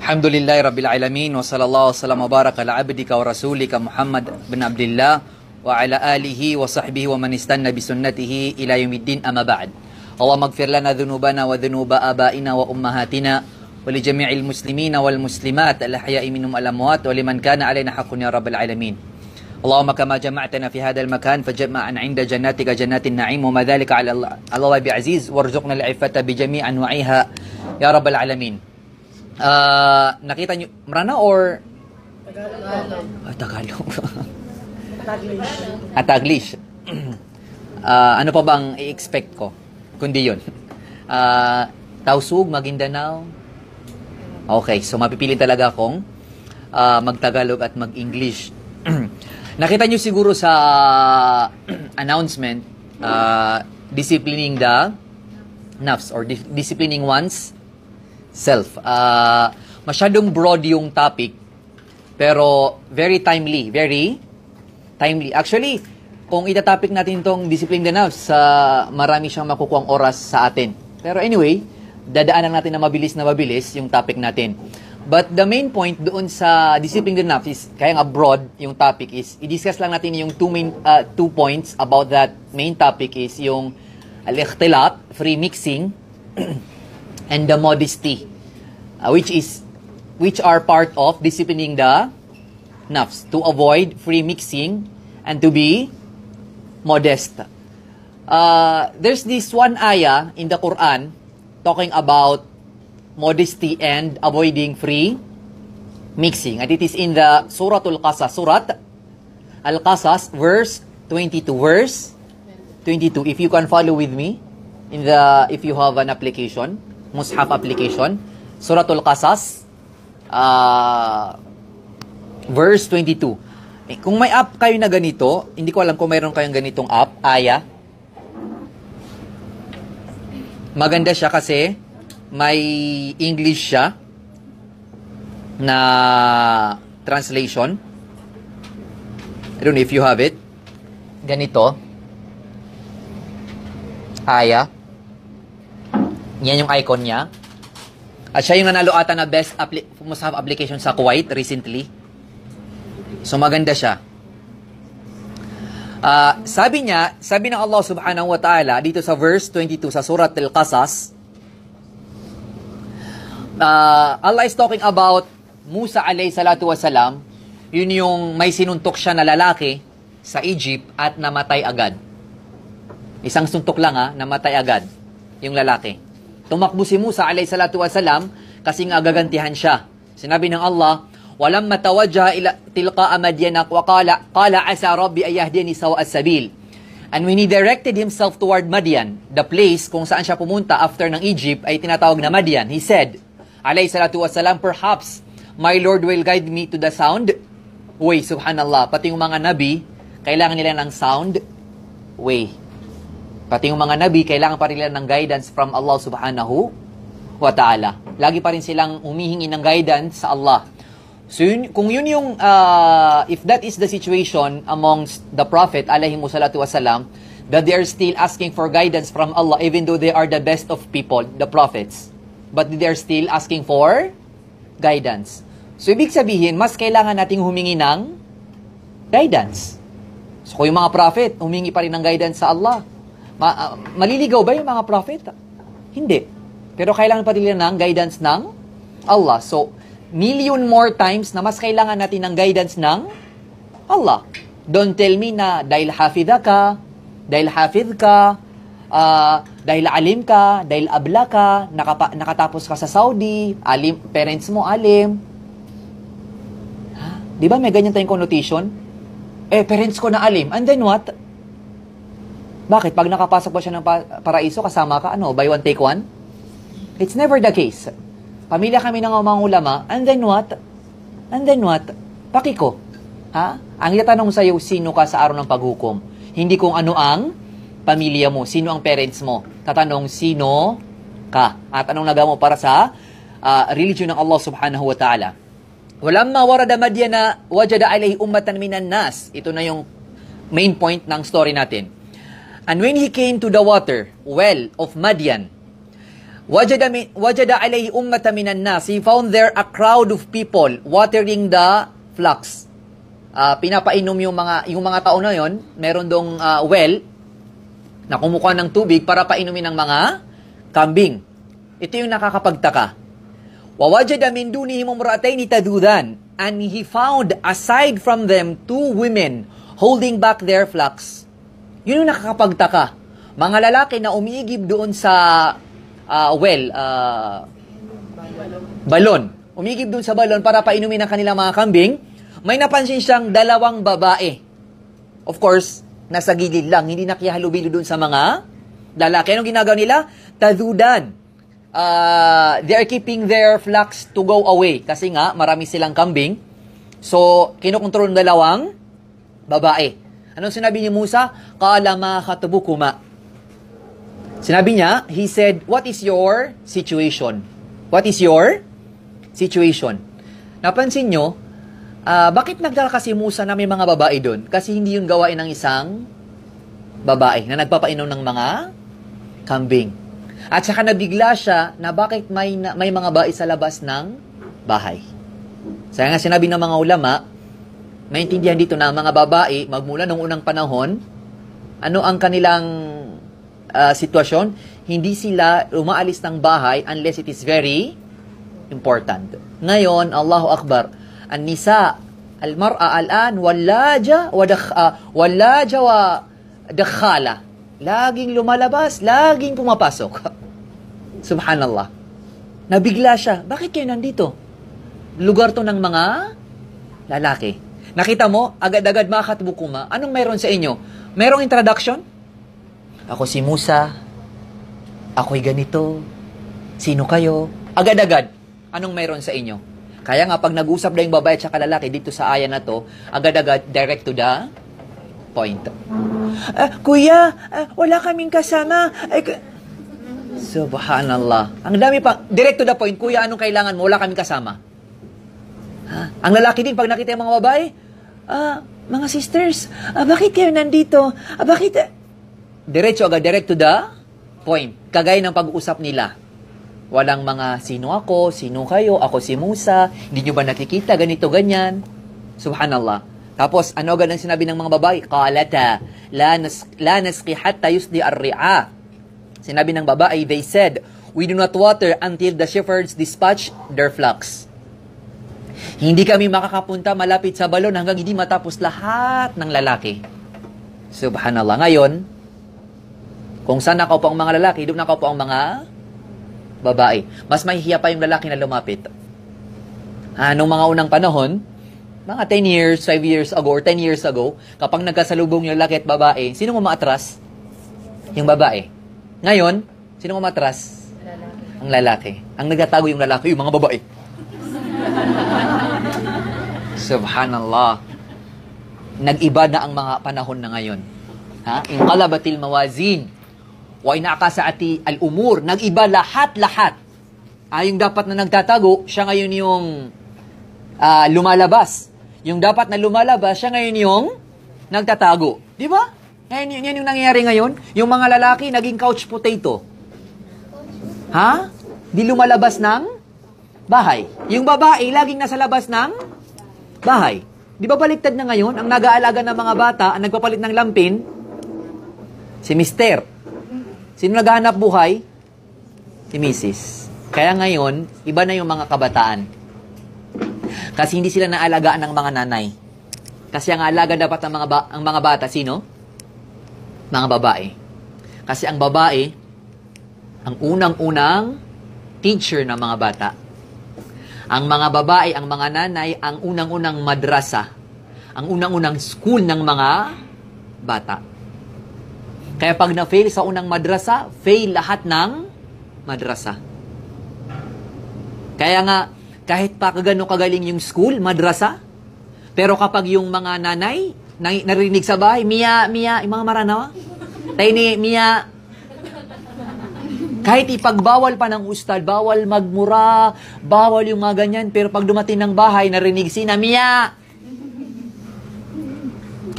Alhamdulillahi Rabbil Alamin wa sallallahu wasallam wa baraka ala abdika wa rasulika Muhammad bin Abdullah wa ala alihi wa sahbihi wa man istanna bi sunnatihi ila yaumiddin amma ba'd. Allahumma ighfir lana dhunubana wa dhunuba abaina wa ummahatina wa li jami'il muslimina wal muslimat al ahya'i minhum al amwat wa liman kana alaina haqqun ya Rabbil Alamin. Allahumma kama jama'tana fi hadha al makan fajma'an 'inda jannatika jannatin na'im wa ma dhalika 'ala Allah bi'aziz warzuqna al 'iffata bi jami' anwa'iha ya Rabbil Alamin. Nakita nyo, Mrana or? Tagalog. Taglish. Ano pa bang i-expect ko? Kundi yun. Tausug, Maguindanao. Okay, so mapipili talaga akong mag-Tagalog at mag-English. Nakita nyo siguro sa announcement, disciplining the nafs or disciplining one's self. Masyadong broad yung topic, pero very timely. Actually, kung itatopic natin tong discipline the nafs, marami siyang makukuhang oras sa atin. Pero anyway, dadaanan natin na mabilis yung topic natin. But the main point doon sa discipline the nafs is, kaya nga broad yung topic is, i-discuss lang natin yung two points about that main topic is yung al-ikhtilat, free mixing, and the modesty, which are part of disciplining the nafs, to avoid free mixing and to be modest. There's this one ayah in the Quran talking about modesty and avoiding free mixing, and it is in the Surat Al-Qasas, verse 22. If you can follow with me if you have an application, Mushaf application, Suratul Qasas, verse 22. Kung may app kayo na ganito, hindi ko alam kung mayroon kayong ganitong app, Aya. Maganda siya kasi may English siya na translation. I don't know if you have it. Ganito. Aya. Yan yung icon niya. At siya yung nanalo ata na best Mushaf application sa Kuwait recently. So maganda siya. Sabi ng Allah subhanahu wa ta'ala dito sa verse 22 sa Surat Al-Qasas, Allah is talking about Musa alayhi salatu wasalam. Yun yung may sinuntok siya na lalaki sa Egypt at namatay agad. Isang suntok lang namatay agad yung lalaki. Tumakbo si Musa alayhi salatu wasalam kasi nga gagantihan siya. Sinabi ng Allah, "Walamma tawajjaha ila tilqa Madyan wa qala asa rabbi ay yahdini sawa as-sabil." And when he directed himself toward Madian, the place kung saan siya pumunta after ng Egypt ay tinatawag na Madian, he said, alayhi salatu wasalam, "Perhaps my Lord will guide me to the sound way." Subhanallah, pati yung mga nabi, kailangan nila ng sound way. Pati yung mga nabi, kailangan pa rin nila ng guidance from Allah subhanahu wa ta'ala. Lagi pa rin silang humihingi ng guidance sa Allah. So, kung yun yung, if that is the situation amongst the Prophet, alayhi salatu wasalam, that they are still asking for guidance from Allah, even though they are the best of people, the prophets. But they are still asking for guidance. So, ibig sabihin, mas kailangan nating humingi ng guidance. So, kung yung mga prophet, humingi pa rin ng guidance sa Allah, maliligaw ba yung mga prophet? Hindi. Pero kailangan pa rin ng guidance ng Allah. So, million more times na mas kailangan natin ng guidance ng Allah. Don't tell me na dahil hafidha ka, dahil hafidh ka, dahil alim ka, dahil abla ka, nakatapos ka sa Saudi, alim, parents mo alim. Di ba may ganyan tayong connotation? Parents ko na alim. And then what? Bakit? Pag nakapasok ba siya ng paraiso, kasama ka, buy one, take one? It's never the case. Pamilya kami ng mga ulama, and then what? And then what? Pakiko. Ang itatanong sa'yo, sino ka sa araw ng paghukom? Hindi kung ano ang pamilya mo, sino ang parents mo. Tatanong, sino ka? At anong nagawa mo para sa religion ng Allah subhanahu wa ta'ala. Walamma warada Madyana, wajada alayhi ummatan minan nas. Ito na yung main point ng story natin. And when he came to the water, well of Madian, wajada alayhi ummatan minan nas. He found there a crowd of people watering the flocks. Pinapainom yung mga tao na yon, meron dong well na kumukuha ng tubig para painumin ng mga kambing. Ito yung nakakapagtaka. Wawajada min dunihim imra'atayn tadudan, and he found aside from them 2 women holding back their flocks. Yun yung nakakapagtaka. Mga lalaki na umiigib doon sa balon. Umiigib doon sa balon para painumin ang kanilang mga kambing. May napansin siyang 2 babae. Of course, nasa gilid lang, hindi nakihalubilo doon sa mga lalaki. Anong ginagawa nila? Tadudan. They are keeping their flocks to go away. Kasi nga, marami silang kambing. So, kinukontrol ng 2 babae. Anong sinabi ni Musa? Qala ma khatubukuma. Sinabi niya, he said, what is your situation? What is your situation? Napansin nyo, bakit nagdala si Musa na may mga babae doon? Kasi hindi yun gawain ng isang babae na nagpapainom ng mga kambing. At saka nabigla siya na bakit may mga babae sa labas ng bahay. Kaya nga sinabi ng mga ulama, maintindihan dito na ang mga babae, magmula noong unang panahon, ano ang kanilang sitwasyon? Hindi sila umaalis ng bahay unless it is very important. Ngayon, Allahu Akbar, an-nisa, al-mar'a al-an, wallaja wa dakhala. Laging lumalabas, laging pumapasok. Subhanallah. Nabigla siya. Bakit kayo nandito? Lugar to ng mga lalaki. Nakita mo, agad-agad makatbukuma. Anong meron sa inyo? Merong introduction? Ako si Musa. Ako'y ganito. Sino kayo? Agad-agad. Anong meron sa inyo? Kaya nga, pag nag-usap na yung babae at saka lalaki dito sa aya na to, agad-agad, direct to the point. Kuya, wala kaming kasama. Subhanallah. Ang dami pa. Direct to the point. Kuya, anong kailangan mo? Wala kaming kasama. Ang lalaki din, pag nakita yung mga babae, mga sisters, bakit kayo nandito? Bakit? Diretso agad, direct to the point. Kagaya ng pag-uusap nila. Walang mga sino ako, sino kayo, ako si Musa, hindi nyo ba nakikita, ganito, ganyan. Subhanallah. Tapos, ano agad ang sinabi ng mga babae? Qalata, la nasqi hatta yusdi ar-ri'a. Sinabi ng babae, they said, we do not water until the shepherds dispatch their flocks. Hindi kami makakapunta malapit sa balon hanggang hindi matapos lahat ng lalaki. Subhanallah. Ngayon, kung saan nakaupo ang mga lalaki, doon nakaupo ang mga babae. Mas mahihiya pa yung lalaki na lumapit. Nung mga unang panahon, mga 10 years, 5 years ago, or 10 years ago, kapag nagkasalubong yung lalaki at babae, sino mo maatras? Yung babae. Ngayon, sino mo maatras? Ang lalaki. Ang nagtatago yung lalaki, yung mga babae. Subhanallah. Nag-iba na ang mga panahon na ngayon. Inqalabatil mawazin. Wa inaqasa'ati al-umur. Nag-iba lahat-lahat. Yung dapat na nagtatago, siya ngayon yung lumalabas. Yung dapat na lumalabas, siya ngayon yung nagtatago. Di ba? Yan yung nangyayari ngayon. Yung mga lalaki, naging couch potato. Di lumalabas ng bahay. Yung babae, laging nasa labas ng bahay. Di ba baliktad na ngayon? Ang nag-aalaga ng mga bata, ang nagpapalit ng lampin, si Mister. Sino naghahanap buhay? Si Mrs. Kaya ngayon, iba na yung mga kabataan. Kasi hindi sila naalagaan ng mga nanay. Kasi ang alaga dapat ng ang mga bata, sino? Mga babae. Kasi ang babae, ang unang-unang teacher ng mga bata. Ang mga babae, ang mga nanay, ang unang-unang madrasa. Ang unang-unang school ng mga bata. Kaya pag na-fail sa unang madrasa, fail lahat ng madrasa. Kaya nga, kahit pa kagano kagaling yung school, madrasa, pero kapag yung mga nanay, narinig sa bahay, Mia, yung mga maranawa, tayo ni Mia, kahit ipagbawal pa ng ustad, bawal magmura, bawal yung mga ganyan, pero pag dumating ng bahay, narinig si na Mia.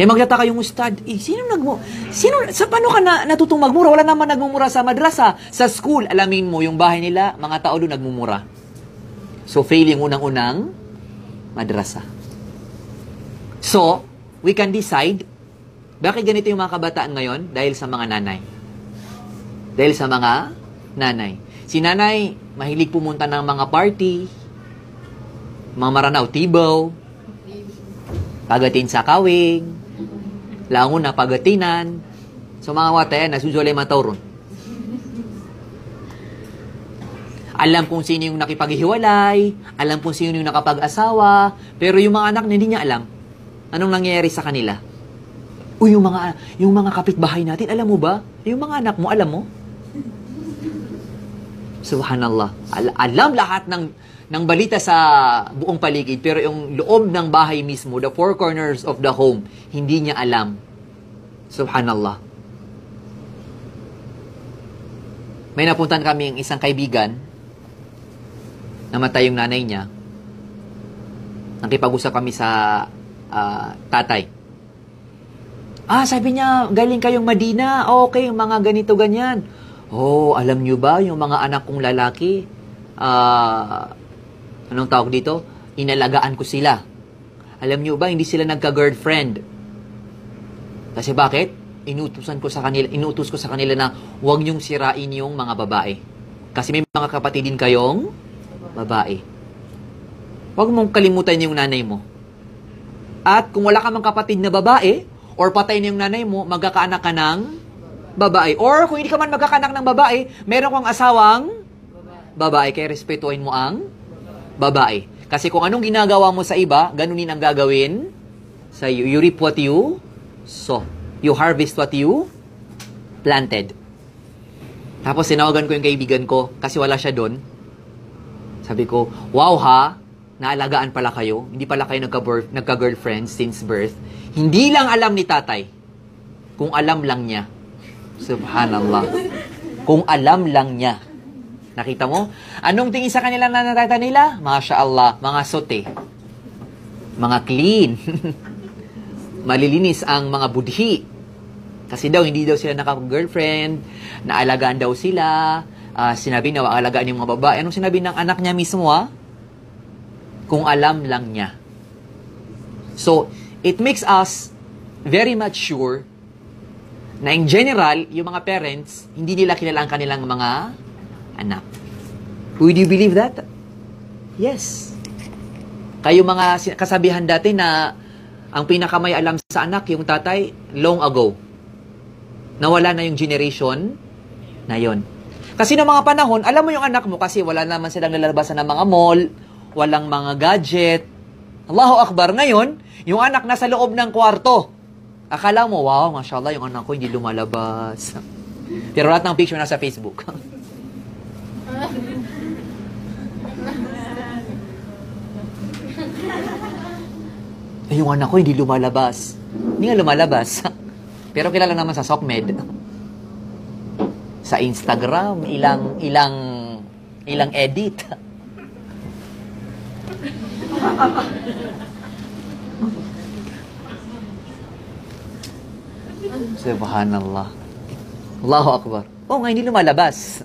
Kaya magtataka yung ustad, paano ka natutong magmura? Wala naman nagmumura sa madrasa. Sa school, alamin mo, yung bahay nila, mga tao doon nagmumura. So, fail yung unang-unang madrasa. So, we can decide, bakit ganito yung mga kabataan ngayon? Dahil sa mga nanay. Dahil sa mga nanay. Si nanay, mahilig pumunta ng mga party, mga maranaw, tibaw, pagatin sa kawing, langon na pagatinan. So mga watayan, nasusulay matauron. Alam kung sino yung nakipaghiwalay, alam kung sino yung nakapag-asawa, pero yung mga anak na hindi niya alam, anong nangyayari sa kanila? Uy, yung mga kapitbahay natin, alam mo ba? Yung mga anak mo, alam mo? Subhanallah. Alam lahat ng balita sa buong paligid, pero yung loob ng bahay mismo, the four corners of the home, hindi niya alam. Subhanallah. May napuntan kami isang kaibigan, namatay yung nanay niya. Nakipag-usap kami sa tatay. Sabi niya, galing kayong Madina. Okay, yung mga ganito, ganyan. Alam niyo ba, yung mga anak kong lalaki, anong tawag dito? Inalagaan ko sila. Alam niyo ba, hindi sila nagka-girlfriend. Kasi bakit? Inutos ko sa kanila na huwag niyong sirain yung mga babae. Kasi may mga kapatid din kayong babae. Huwag mong kalimutan yung nanay mo. At kung wala ka mang kapatid na babae, or patay na yung nanay mo, magkakaanak ka ng babae. Or kung hindi ka man magkakaanak ng babae, meron kang asawang babae. Kaya respetuhin mo ang babae. Kasi kung anong ginagawa mo sa iba, ganunin ang gagawin sa iyo. You reap what you sow. You harvest what you planted. Tapos sinawagan ko yung kaibigan ko kasi wala siya doon. Sabi ko, wow ha, naalagaan pala kayo. Hindi pala kayo nagka-girlfriend since birth. Hindi lang alam ni tatay. Kung alam lang niya. Subhanallah. Kung alam lang niya. Nakita mo? Anong tingin sa kanila na natata nila? Masya Allah, mga sote. Mga clean. Malilinis ang mga budhi. Kasi daw, hindi daw sila naka-girlfriend, naalagaan daw sila, sinabi na alagaan yung mga babae. Anong sinabi ng anak niya mismo, kung alam lang niya. So, it makes us very much sure na in general, yung mga parents, hindi nila kilala ang kanilang mga anak. Would you believe that? Yes. Kayo mga kasabihan dati na ang pinakamay alam sa anak, yung tatay, long ago. Nawala na yung generation na yon. Kasi noong mga panahon, alam mo yung anak mo kasi wala naman silang nalalabasan ng mga mall, walang mga gadget. Allahu Akbar. Ngayon, yung anak nasa loob ng kwarto. Akala mo, wow, mashallah, yung anak ko hindi lumalabas. Pero lahat ng picture nasa Facebook. Yung anak ko hindi lumalabas. Hindi nga lumalabas. Pero kilala naman sa SOCMED. Sa Instagram, ilang edit. Subhanallah. Allahu Akbar. Nga hindi lumalabas.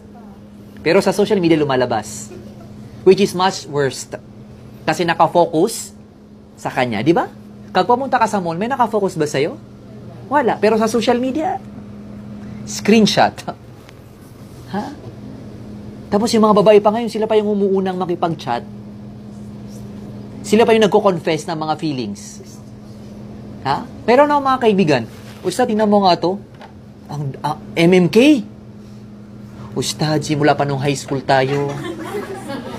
Pero sa social media lumalabas. Which is much worse. Kasi nakafocus sa kanya. Di ba? Kag pumunta ka sa mall, may nakafocus ba sa'yo? Wala. Pero sa social media, screenshot. Ha? Tapos yung mga babae pa ngayon, sila pa yung umuunang makipag-chat. Sila pa yung nagko-confess ng mga feelings. Ha? Pero na mga kaibigan, Ustad, tingnan mo nga to. Ang MMK. Ustad, simula pa nung high school tayo.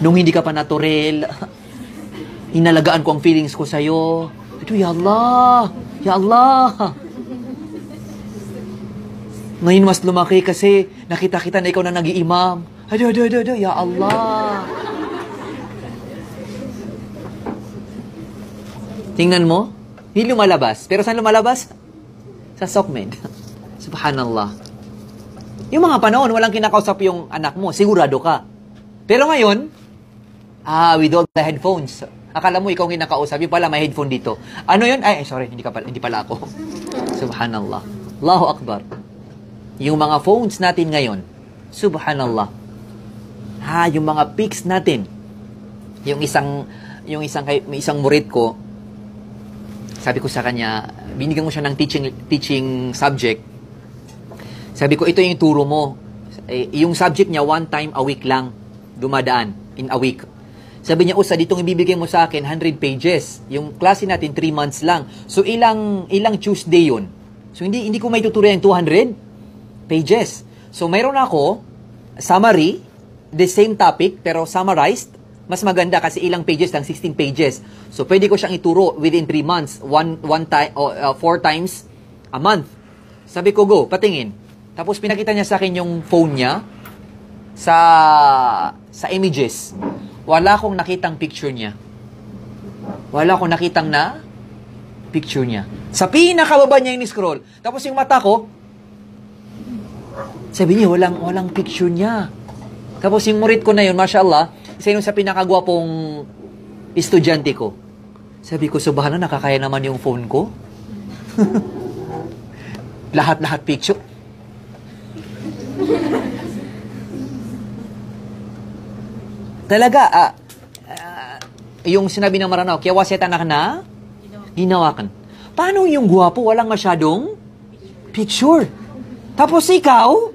Nung hindi ka pa naturel. Inalagaan ko ang feelings ko sa'yo. Ito, ya Allah. Ya Allah. Ngayon mas lumaki kasi nakita-kita na ikaw na nag-iimam. Ado, ya Allah. Tingnan mo, hindi lumalabas. Pero saan lumalabas? Sa SOCMED. Subhanallah. Yung mga panahon, walang kinakausap yung anak mo, sigurado ka. Pero ngayon, with all the headphones, Akala mo ikaw ang kinakausap, yung pala may headphone dito. Ano yun? Ay, sorry, hindi pala ako. Subhanallah. Allahu Akbar. Yung mga phones natin ngayon, subhanallah. Yung mga pics natin. Yung isang murid ko, sabi ko sa kanya, binigyan mo siya ng teaching subject. Sabi ko, ito yung turo mo. Yung subject niya, 1 time a week lang, dumadaan, in a week. Sabi niya, Usa, ditong ibibigay mo sa akin, 100 pages. Yung klase natin, 3 months lang. So, ilang Tuesday yun? So, hindi ko may tuturo yung 200 pages. So, mayroon ako, summary, the same topic, pero summarized. Mas maganda kasi ilang pages lang, 16 pages. So, pwede ko siyang ituro within 3 months, 4 times a month. Sabi ko, go, patingin. Tapos, pinakita niya sa akin yung phone niya sa images. Wala akong nakitang picture niya. Wala akong nakitang picture niya. Sa pinakababa niya yung scroll. Tapos, yung mata ko, sabi niya, walang picture niya. Tapos, yung murid ko na yun, mashallah, isa yun sa pinakagwapong estudyante ko. Sabi ko, subhanallah, nakakaya naman yung phone ko. Lahat-lahat picture. Talaga, yung sinabi ng Maranao, kaya waset anak na ginawakan. Paano yung gwapo, walang masyadong picture? Tapos ikaw,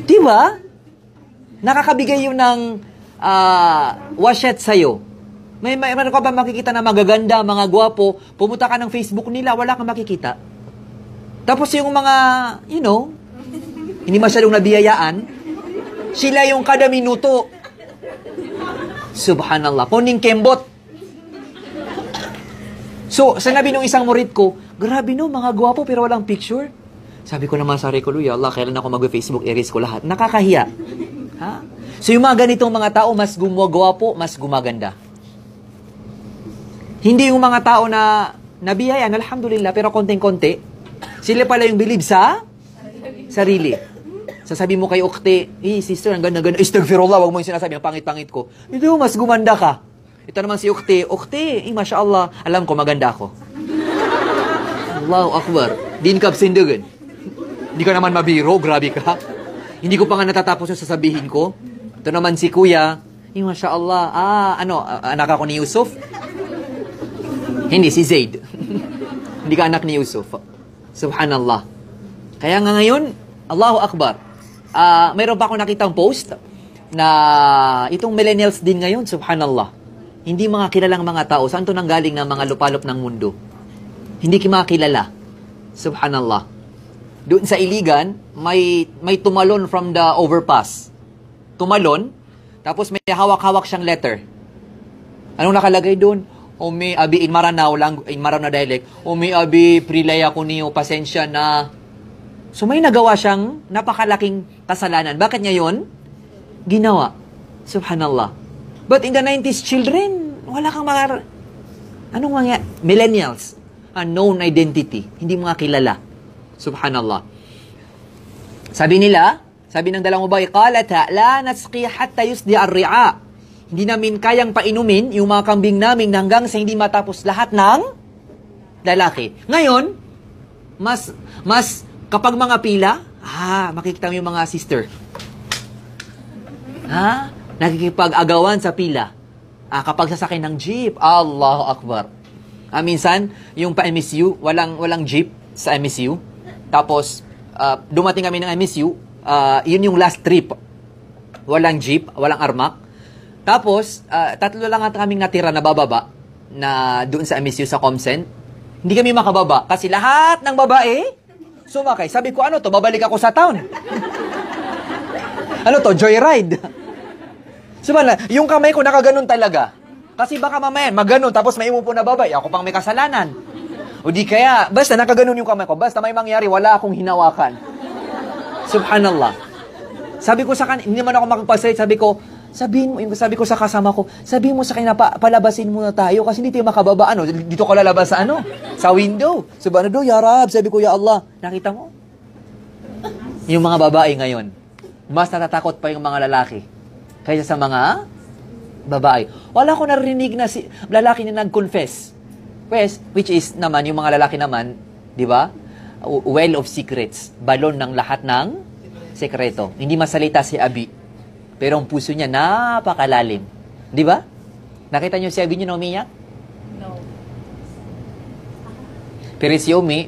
diba? Nakakabigay yun ng washet sa'yo. Meron ka ba makikita na magaganda, mga gwapo, pumunta ka ng Facebook nila, wala kang makikita. Tapos yung mga, hindi masyadong nabiyayaan, sila yung kada minuto. Subhanallah. Poning kembot. So, sinabi nung isang murid ko, grabe no, mga gwapo pero walang picture. Sabi ko naman sa sarili ko, ya Allah, kailan ako mag-Facebook, erase ko lahat. Nakakahiya. Ha? So, yung mga ganitong mga tao, mas gumagwapo, mas gumaganda. Hindi yung mga tao na nabiyayan, alhamdulillah, pero konting-konti, sila pala yung believe sa sarili. Sasabi mo kay Ukti, sister, ang ganda-ganda. Istagfirullah, wag mo yung sinasabi, ang pangit-pangit ko. Ito, mas gumanda ka. Ito naman si Ukti, masya Allah, alam ko, maganda ako. Allahu Akbar. Din ka sindugan. Hindi ka naman mabiro, grabe ka. Hindi ko pa nga natatapos yung sasabihin ko. Ito naman si Kuya, masya Allah, anak ako ni Yusuf? Hindi, si Zaid. Hindi ka anak ni Yusuf. Subhanallah. Kaya nga ngayon, Allahu Akbar. Mayroon pa ako nakitang post na itong millennials din ngayon, subhanallah. Hindi mga kilalang mga tao. Saan to nanggaling ng mga lupalop ng mundo? Hindi mga kilala. Subhanallah. Doon sa Iligan, may tumalon from the overpass. Tumalon, tapos may hawak-hawak siyang letter. Anong nakalagay doon? Umi abi in Maranao na dialect. Umi abi prilaya ko niyo, pasensya na. So may nagawa siyang napakalaking kasalanan. Bakit niya yun? Ginawa. Subhanallah. But in the 90s, children, wala kang millennials. Unknown identity. Hindi mga kilala. Subhanallah. Sabi ng dalawang babae, qalata, la nasqi hatta yusdi ar-ri'a. Hindi namin kayang painumin yung mga kambing namin hanggang sa hindi matapos lahat ng lalaki. Ngayon, mas kapag mga pila, makikita mo yung mga sister. Nakikipag-agawan sa pila. Kapag sasakay ng jeep, Allahu Akbar. Minsan, yung pa-MSU, walang jeep sa MSU. Tapos, dumating kami ng MSU, yun yung last trip. Walang jeep, walang armak. Tapos, 3 lang at kaming natira na bababa na doon sa MSU sa Comsen. Hindi kami makababa kasi lahat ng babae sumakay. Sabi ko, ano to? Babalik ako sa town. Ano to? Joyride. Yung kamay ko nakaganon talaga. Kasi baka mamaya, maganon, tapos may umupo na babae. Ako pang may kasalanan. O di kaya, basta nakaganon yung kamay ko. Basta may mangyari, wala akong hinawakan. Subhanallah. Sabi ko sa kanya, hindi naman ako makapagsalit. Sabi ko sa kasama ko, sabihin mo sa kanya, palabasin muna tayo kasi hindi tayo makababa. Dito ko lalabas sa sa window. Subhanallah, ya Rab, sabi ko, ya Allah. Nakita mo? Yung mga babae ngayon, mas natatakot pa yung mga lalaki kaysa sa mga babae. Wala ko narinig na si lalaki na nag-confess. Which is naman, yung mga lalaki naman, di ba? Well of secrets. Balon ng lahat ng sekreto. Hindi masalita si Abi. Pero ang puso niya napakalalim. Di ba? Nakita niyo si Abi niyo na umiyak? No. Pero si Umi,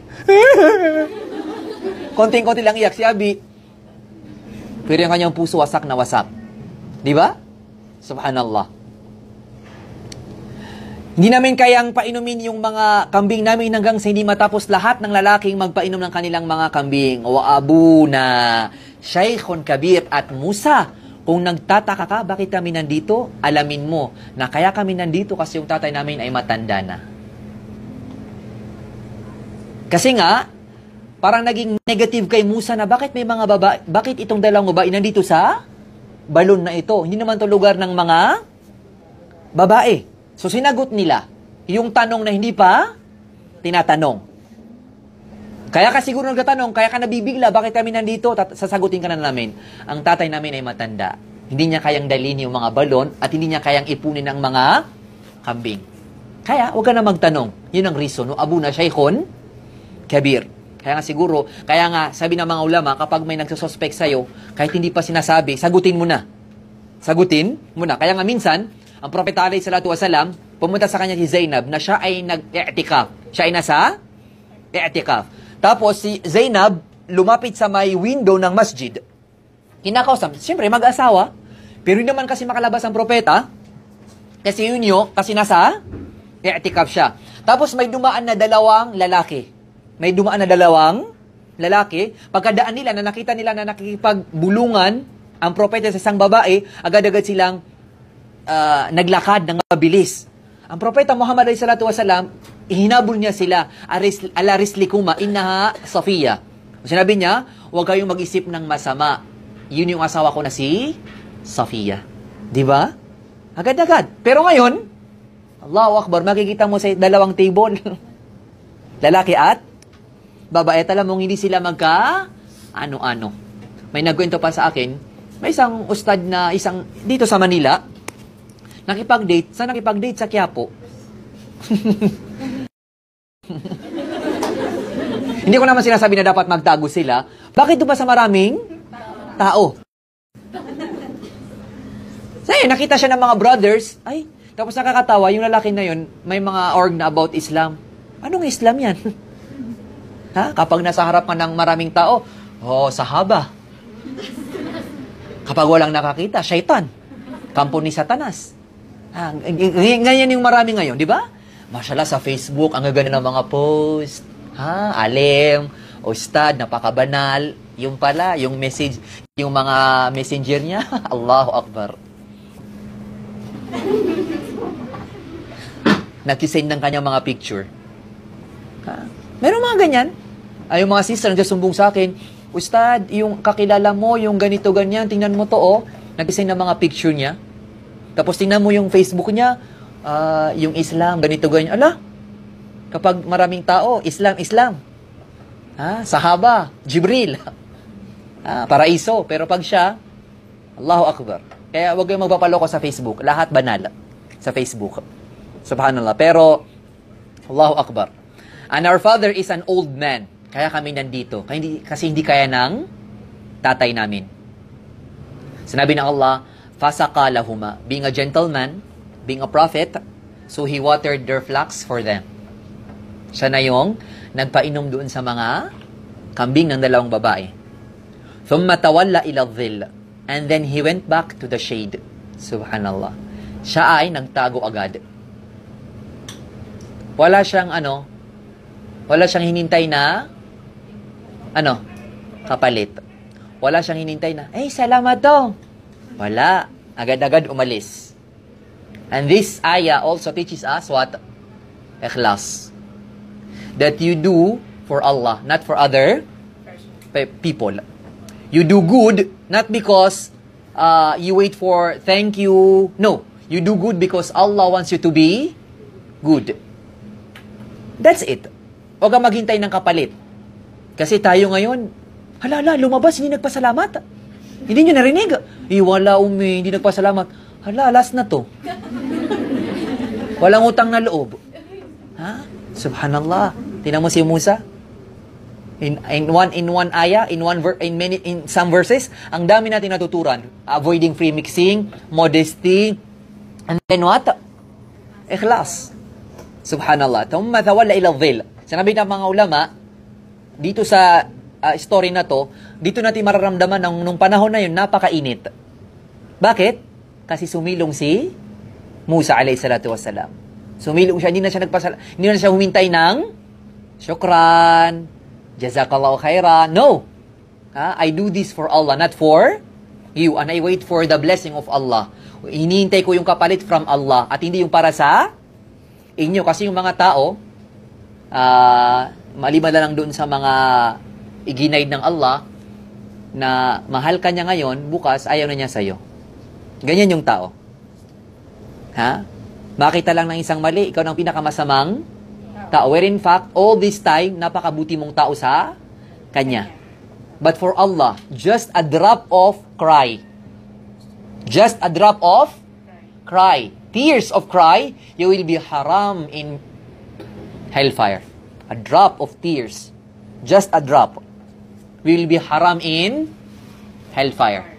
konting-konti lang iyak si Abi. Pero yung kanyang puso wasak na wasak. Di ba? Subhanallah. Hindi namin kayang painumin yung mga kambing namin hanggang sa hindi matapos lahat ng lalaking magpainom ng kanilang mga kambing. Wa abuna, Shaykhun Kabir at Musa. Kung nagtataka ka, bakit kami nandito? Alamin mo na kaya kami nandito kasi yung tatay namin ay matanda na. Kasi nga, parang naging negative kay Musa na bakit may mga babae, bakit itong dalawang babae nandito sa balon na ito? Hindi naman to lugar ng mga babae. So, sinagot nila yung tanong na hindi pa tinatanong. Kaya ka siguro nagtatanong, kaya ka nabibigla, bakit kami nandito? Sasagutin ka na namin. Ang tatay namin ay matanda. Hindi niya kayang dalhin yung mga balon at hindi niya kayang ipunin ang mga kambing. Kaya, huwag ka na magtanong. Yun ang reason. No? Abuna Shaykhun Kabir. Kaya nga siguro, kaya nga sabi ng mga ulama, kapag may nagsususpect sa'yo, kahit hindi pa sinasabi, sagutin mo na. Sagutin mo na. Kaya nga minsan, ang Propeta alayhi salatu wasalam, pumunta sa kanya si Zainab na siya ay nag-i'tikaf. Siya ay nasa i'tikaf. Tapos si Zainab lumapit sa may window ng masjid. Kinakausap. Siyempre, mag-asawa. Pero hindi naman kasi makalabas ang propeta. Kasi yun yun, kasi nasa i'tikaf siya. Tapos may dumaan na dalawang lalaki. May dumaan na dalawang lalaki. Pagkadaan nila, na nakita nila na nakikipagbulungan ang propeta sa isang babae, agad-agad silang naglakad ng mabilis. Ang propeta Muhammad alayhi salatu wasalam, ihinabol niya sila, ala rislikuma innaha Safiya. Sinabi niya, huwag kayong mag-isip ng masama. Yun yung asawa ko na si Safiya. Di ba? Agad-agad. Pero ngayon, Allahu Akbar, makikita mo sa dalawang table. Lalaki at babae. Alam mong hindi sila magka ano-ano. May nagkwento pa sa akin, may isang ustad na dito sa Manila, nakipag-date sa Quiapo. Hindi ko naman sinasabi na dapat magtago sila. Bakit doon ba sa maraming tao? Kasi nakita siya ng mga brothers. Ay, tapos nakakatawa, yung lalaki na yun, may mga org na about Islam. Anong Islam yan? Ha? Kapag nasa harap ka ng maraming tao, sahaba. Kapag walang nakakita, syaitan. Kampo ni Satanas. Ganyan yung marami ngayon, di ba? Mashallah, sa Facebook, ang gaganda ng mga post. Alim, ustad, napakabanal. Yung pala, yung message, yung mga messenger niya, Allahu Akbar. Nagkisend ng kanyang mga picture. Meron mga ganyan. Yung mga sister nagsusumbong sa akin, ustad, yung kakilala mo, yung ganito, ganyan, tingnan mo to, nagkisend ng mga picture niya. Tapos tingnan mo yung Facebook niya, yung Islam, ganito, ganyan. Ala, kapag maraming tao, Islam. Sahaba, Jibril. Paraiso. Pero pag siya, Allahu Akbar. Kaya huwag kayong magpapaloko sa Facebook. Lahat banal sa Facebook. Subhanallah. Pero, Allahu Akbar. And our father is an old man. Kaya kami nandito. Kasi hindi kaya ng tatay namin. Sinabi ng Allah, Fasaqalahuma, being a gentleman, being a prophet, so he watered their flocks for them. Siya na yung nagpainom doon sa mga kambing ng dalawang babae. Thumma tawalla ila dhil, and then he went back to the shade. Subhanallah. Siya ay nagtago agad. Wala siyang hinintay na kapalit. Wala siyang hinintay na, salamat to. Wala. Agad-agad umalis. And this ayah also teaches us what? Ikhlas. That you do for Allah, not for other people. You do good, not because you wait for thank you. No. You do good because Allah wants you to be good. That's it. Huwag kang maghintay ng kapalit. Kasi tayo ngayon, lumabas, hindi nagpasalamat. Hindi nyo narinig. Wala hindi nagpasalamat. Hala, last na to. Walang utang na loob. Ha? Subhanallah. Tingnan mo si Musa. In some verses, ang dami natin natuturan. Avoiding free mixing, modesty, and then what? Ikhlas. Subhanallah. Thumma tawalla ila dhil. Sinabi ng mga ulama, dito sa story na to, dito natin mararamdaman nung panahon na yun, napakainit. Bakit? Kasi sumilong si Musa alayhi salatu wassalam. Sumilong siya, hindi na siya humintay ng syukran, jazakallahu khairan. No! I do this for Allah, not for you. And I wait for the blessing of Allah. Hinihintay ko yung kapalit from Allah at hindi yung para sa inyo. Kasi yung mga tao, maliban na lang doon sa mga iginaid ng Allah, na mahal ka niya ngayon, bukas ayaw na niya sa'yo. Ganyan yung tao. Ha? Makita lang ng isang mali, ikaw ng pinakamasamang tao. Where in fact, all this time, napakabuti mong tao sa kanya. But for Allah, just a drop of cry. Just a drop of cry. Tears of cry, you will be haram in hellfire. A drop of tears. Just a drop. Will be haram in hellfire.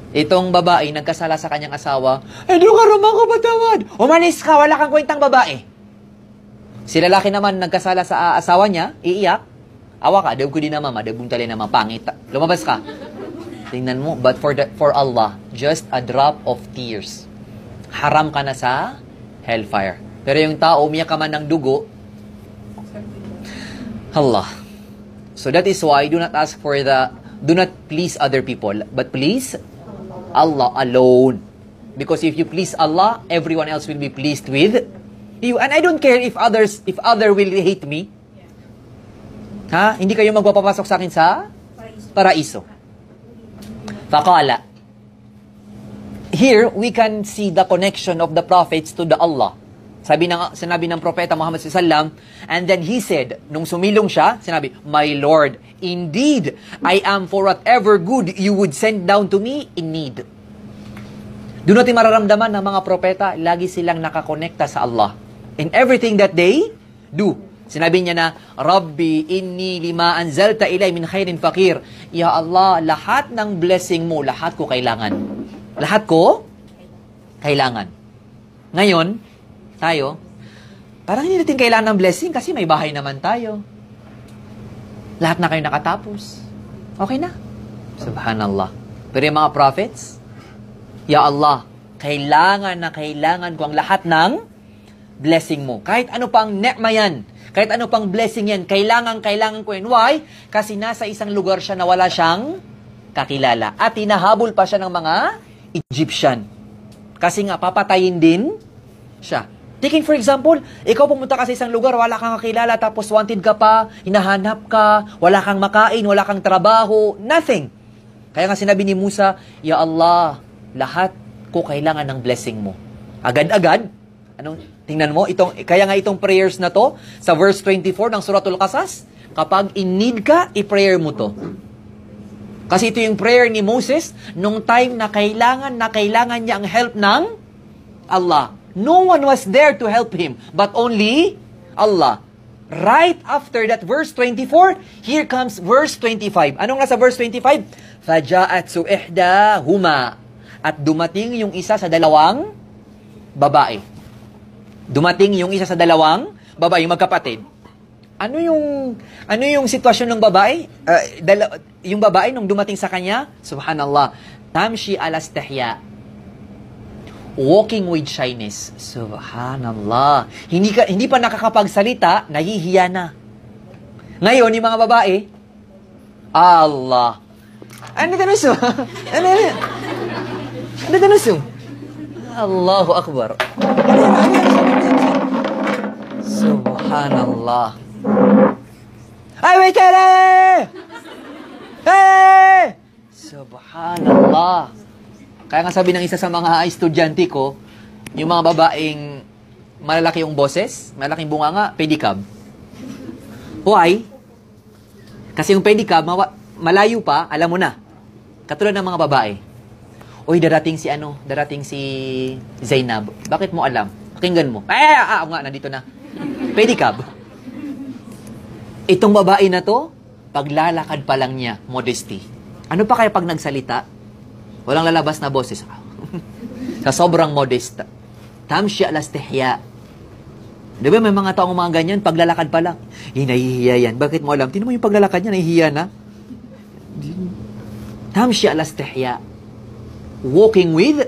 Itong babae, nagkasala sa kanyang asawa, hindi ka naman kapatawad. Umalis ka, wala kang kwentang babae. Si lalaki naman, nagkasala sa asawa niya, iiyak. Awa ka, dab ko din naman, madabong tali naman, pangit. Lumabas ka. Tingnan mo, but for Allah, just a drop of tears. Haram ka na sa hellfire. Pero yung tao, umiyak ka man ng dugo, Allah. So that is why, do not please other people, but please Allah alone. Because if you please Allah, everyone else will be pleased with you. And I don't care if other will hate me. Ha? Hindi kayo magpapapasok sa akin sa paraiso. Faqala. Here, we can see the connection of the prophets to the Allah. Sinabi ng propeta Muhammad sallallahu, and then he said, nung sumilong siya, sinabi, "My Lord, indeed, I am for whatever good you would send down to me in need." Doon natin mararamdaman ng mga propeta, lagi silang nakakonekta sa Allah. In everything that they do. Sinabi niya na, "Rabbi, inni lima anzalta ilay min khairin faqir." Ya Allah, lahat ng blessing mo, lahat ko kailangan. Lahat ko kailangan. Ngayon, tayo, parang hindi natin kailangan ng blessing kasi may bahay naman tayo. Lahat na kayo nakatapos. Okay na. Subhanallah. Pero yung mga prophets, Ya Allah, kailangan na kailangan ko ang lahat ng blessing mo. Kahit ano pang ni'ma yan, kahit ano pang blessing yan, kailangan ko yan. Why? Kasi nasa isang lugar siya na wala siyang kakilala. At hinahabol pa siya ng mga Egyptian. Kasi nga, papatayin din siya. Taking for example, ikaw pumunta ka sa isang lugar, wala kang kakilala, tapos wanted ka pa, hinahanap ka, wala kang makain, wala kang trabaho, nothing. Kaya nga sinabi ni Musa, Ya Allah, lahat ko kailangan ng blessing mo. Agad-agad, tingnan mo, kaya nga itong prayers na to, sa verse 24 ng Suratul Qasas, kapag in need ka, i-prayer mo to. Kasi ito yung prayer ni Moses, nung time na kailangan niya ang help ng Allah. No one was there to help him, but only Allah. Right after that verse 24, here comes verse 25. Anong nasa verse 25? Faja'at su'ihdahuma. At dumating yung isa sa dalawang babae. Dumating yung isa sa dalawang babae, magkapatid. Ano yung sitwasyon ng babae? Yung babae nung dumating sa kanya, subhanallah, tamshi alastahya. Walking with shyness. Subhanallah. Hindi pa nakakapagsalita, nahihiya na. Ngayon, yung mga babae, Allah. Ano tanuso? Ano tanuso? Allahu Akbar. Subhanallah. Ay, wait, hey! Subhanallah. Kaya nga sabi ng isa sa mga estudyante ko, yung mga babaeng malalaki yung boses, malaking bunganga, pedicab. Why? Kasi yung pedicab, malayo pa, alam mo na. Katulad ng mga babae. Uy, darating si Zainab. Bakit mo alam? Pakinggan mo. Nga, nandito na. Pedicab. Itong babae na to, paglalakad pa lang niya, modesty. Ano pa kaya pag nagsalita? Walang lalabas na boses. Sa sobrang modest. Tamsya lastihya. Di ba may mga taong mga ganyan, paglalakad pa lang. Nahihiya yan. Bakit mo alam? Tinan mo yung paglalakad niya, nahihiya na. Tamsya lastihya. Walking with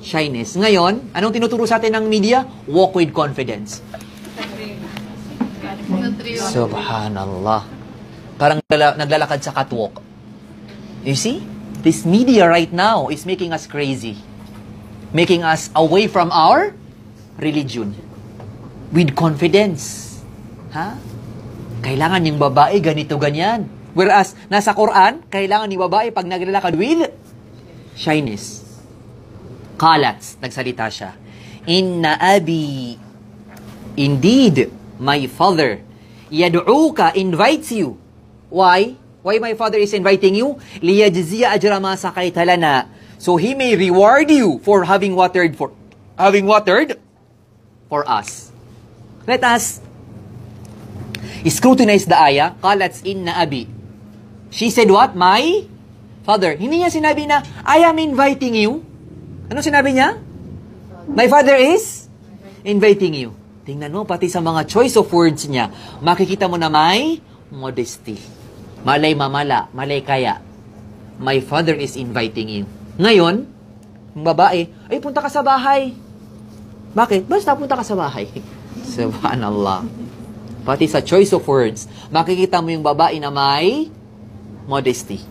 shyness. Ngayon, anong tinuturo sa atin ng media? Walk with confidence. Subhanallah. Parang naglalakad sa catwalk. You see? This media right now is making us crazy. Making us away from our religion. With confidence. Ha? Kailangan yung babae ganito, ganyan. Whereas, nasa Quran, kailangan yung babae pag naglalakad with shyness. Qalats, nagsalita siya. Inna abi, indeed, my father, yad'uka, invites you. Why? Why my father is inviting you? Liyajziya ajra ma saqaita lana. So he may reward you for having watered for us. Let us scrutinize the ayah. Qalats inna abi. She said what? My father. Hindi niya sinabi na, I am inviting you. Ano sinabi niya? My father is inviting you. Tingnan mo, pati sa mga choice of words niya, makikita mo na may modesty. Malay mamala, malay kaya. My father is inviting you. Ngayon, yung babae, ay punta ka sa bahay. Bakit? Basta punta ka sa bahay. Subhanallah. Pati sa choice of words, makikita mo yung babae na may modesty.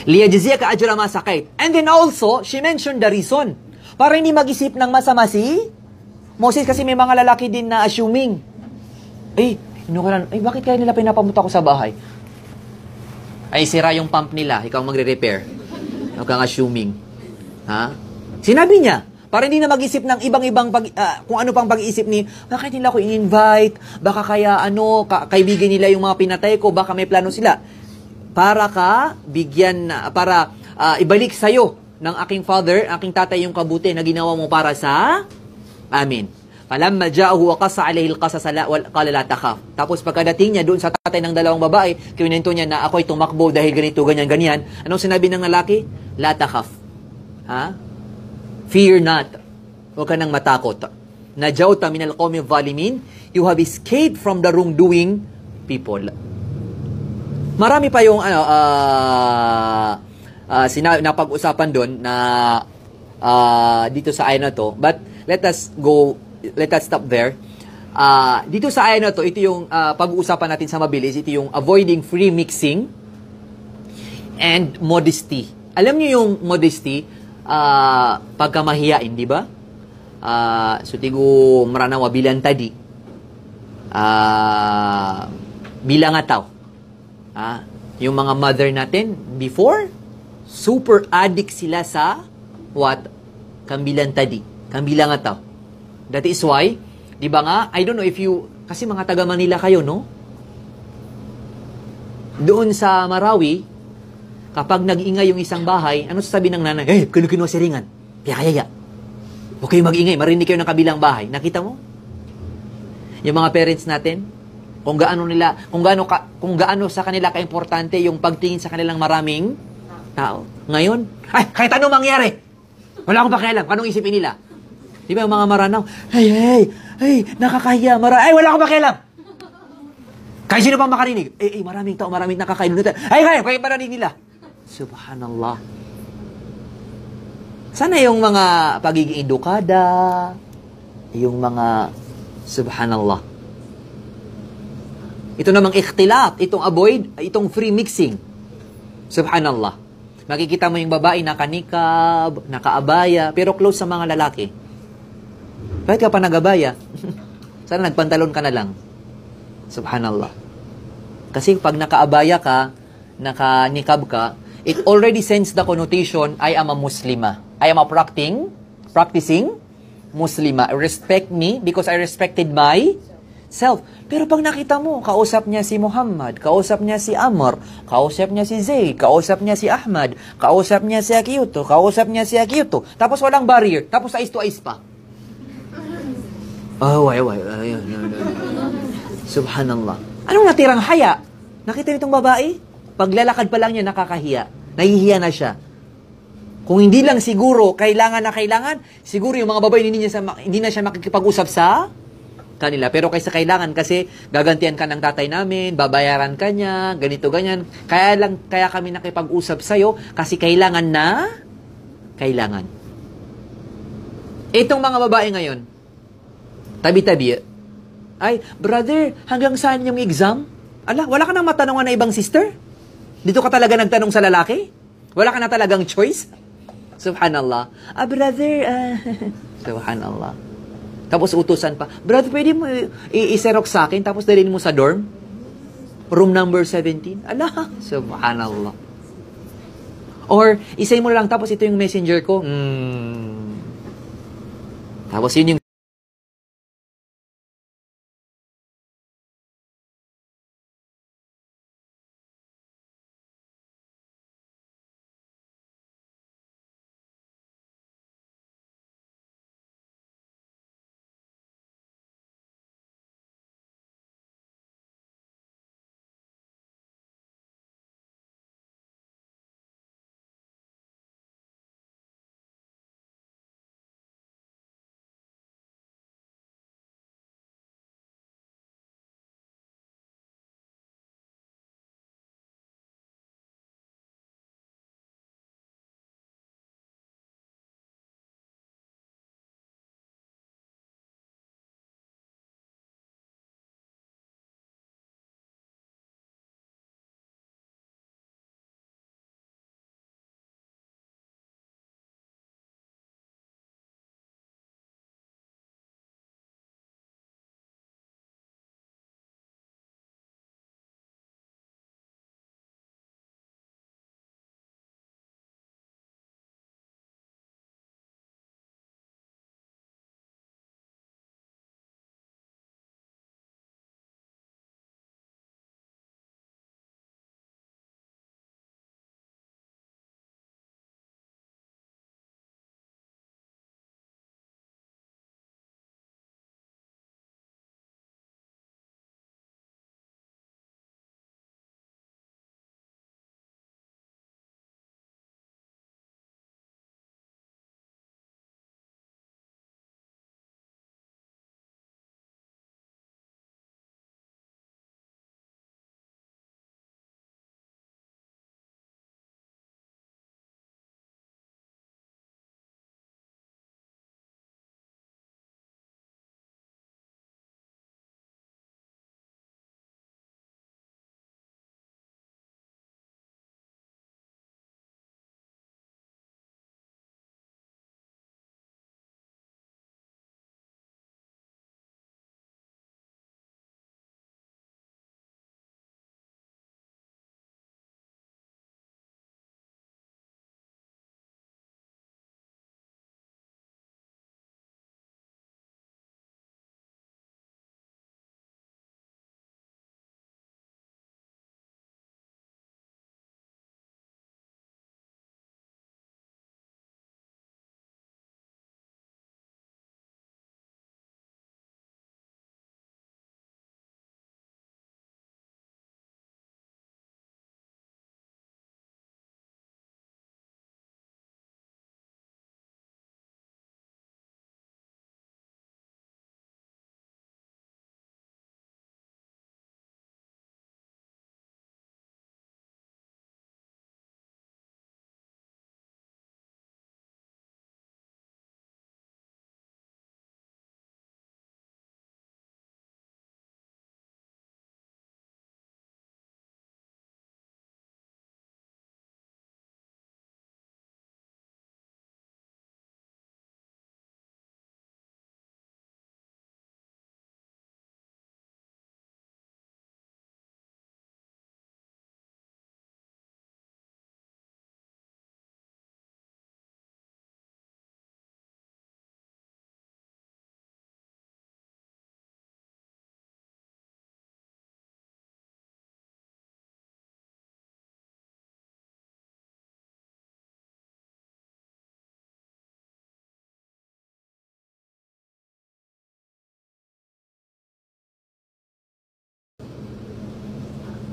Liyajziyaka ajra ma saqait. And then also, she mentioned the reason. Para hindi mag-isip ng masama si Moses, kasi may mga lalaki din na assuming. Bakit kaya nila pinapamunta ko sa bahay? Ay, sira yung pump nila. Ikaw magre-repair. Huwag kang assuming. Ha? Sinabi niya, para hindi na mag-isip ng ibang-ibang kung ano pang pag-iisip ni, bakit nila ako in-invite? Baka kaya kaibigan nila yung mga pinatay ko, baka may plano sila. Para ibalik sa'yo ng aking father, aking tatay yung kabuti na ginawa mo para sa amin. Falamma ja'ahu wa qassa alayhi al-qasas qala la takhaf. Tapos pagkadating niya doon sa tatay ng dalawang babae, kinuwento niya na ako'y tumakbo dahil ganito, ganyan, ganyan. Anong sinabi ng lalaki? La takhaf. Ha? Fear not. Huwag ka nang matakot. Najawta min al-qawmi adh-dhalimin. You have escaped from the wrongdoing people. Marami pa yung napag-usapan doon na dito sa ayat na to. But let us stop there. Dito sa ayat na to, ito yung pag-uusapan natin sa mabilis. Ito yung avoiding free mixing and modesty. Alam niyo yung modesty, pagkamahiyain, di ba? So tigo maranawa bilang tadi. Bilang ataw. Yung mga mother natin, before, super addict sila sa what? Kambilan tadi. Kambilang ataw. That is why, di ba nga, I don't know if you, kasi mga taga Manila kayo, no? Doon sa Marawi, kapag nag-ingay yung isang bahay, ano sasabi ng nanay? Kinuha siringan. Kaya. Huwag kayong mag-ingay, marinig kayo ng kabilang bahay. Nakita mo? Yung mga parents natin, kung gaano sa kanila kaimportante yung pagtingin sa kanilang maraming tao. Ngayon, kahit anong mangyari, wala akong pakialam. Anong isipin nila? Di ba yung mga maranaw? Nakakahiya. Wala akong pakialam. Kahit sino pang makarinig. Maraming tao, maraming nakakainunutan. Kaya marinig nila. Subhanallah. Sana yung mga pagiging edukada, yung mga subhanallah. Ito namang ikhtilaf, itong free mixing. Subhanallah. Makikita mo yung babae nakanikab, nakaabaya, pero close sa mga lalaki. Bakit ka pa nagabaya? Sana nagpantalon ka na lang. Subhanallah. Kasi pag nakaabaya ka, nakanikab ka, it already sends the connotation, I am a Muslima. I am a practicing Muslima. Respect me because I respected my self. Pero pag nakita mo, kausap niya si Muhammad, kausap niya si Amr, kausap niya si Zayd, kausap niya si Ahmad, kausap niya si Akiyuto, kausap niya si Akiyuto, tapos walang barrier, tapos eyes to eyes pa. Oh, ayun. Subhanallah. Anong natirang haya? Nakita nitong babae? Paglalakad pa lang niya, nakakahiya. Nahihiya na siya. Kung hindi lang siguro, kailangan, siguro yung mga babae hindi na siya makikipag-usap sa kanila. Pero kaysa kailangan, kasi gagantihan ka ng tatay namin, babayaran ka niya, ganito, ganyan. Kaya kami nakipag-usap sa'yo, kasi kailangan. Itong mga babae ngayon, tabi-tabi, ay, brother, hanggang saan yung exam? Ala, wala ka nang matanungan na ibang sister? Dito ka talaga nagtanong sa lalaki? Wala ka na talagang choice? Subhanallah. Brother, subhanallah. Tapos utusan pa, brother, pwede mo i-xerox sa akin, tapos dalhin mo sa dorm? Room number 17? Ala, subhanallah. Or, isay mo lang, tapos ito yung messenger ko. Tapos yun yung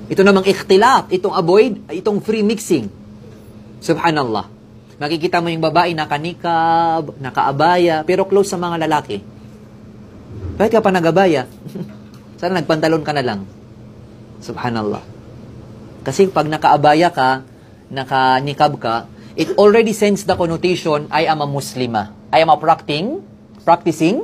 Ito namang ikhtilaf, itong avoid, itong free mixing. Subhanallah. Makikita mo yung babae nakanikab, nakaabaya, pero close sa mga lalaki. Bakit ka pa nagabaya? Sana nagpantalon ka na lang. Subhanallah. Kasi pag nakaabaya ka, nakanikab ka, it already sends the connotation, I am a Muslima. I am a practicing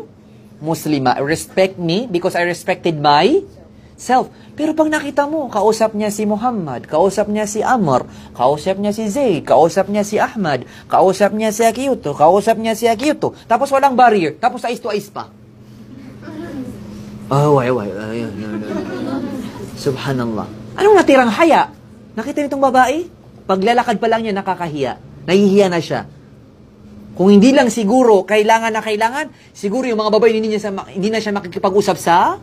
Muslima. Respect me because I respected myself. Pero pag nakita mo, kausap niya si Muhammad, kausap niya si Amr, kausap niya si Zayd, kausap niya si Ahmad, kausap niya si Akiyuto, kausap niya si Akiyuto, tapos walang barrier, tapos eyes to eyes pa. Oh, why. Subhanallah. Anong natirang haya? Nakita nitong babae? Paglalakad pa lang niya, nakakahiya. Nahihiya na siya. Kung hindi lang siguro, kailangan, siguro yung mga babae hindi na siya makikipag-usap sa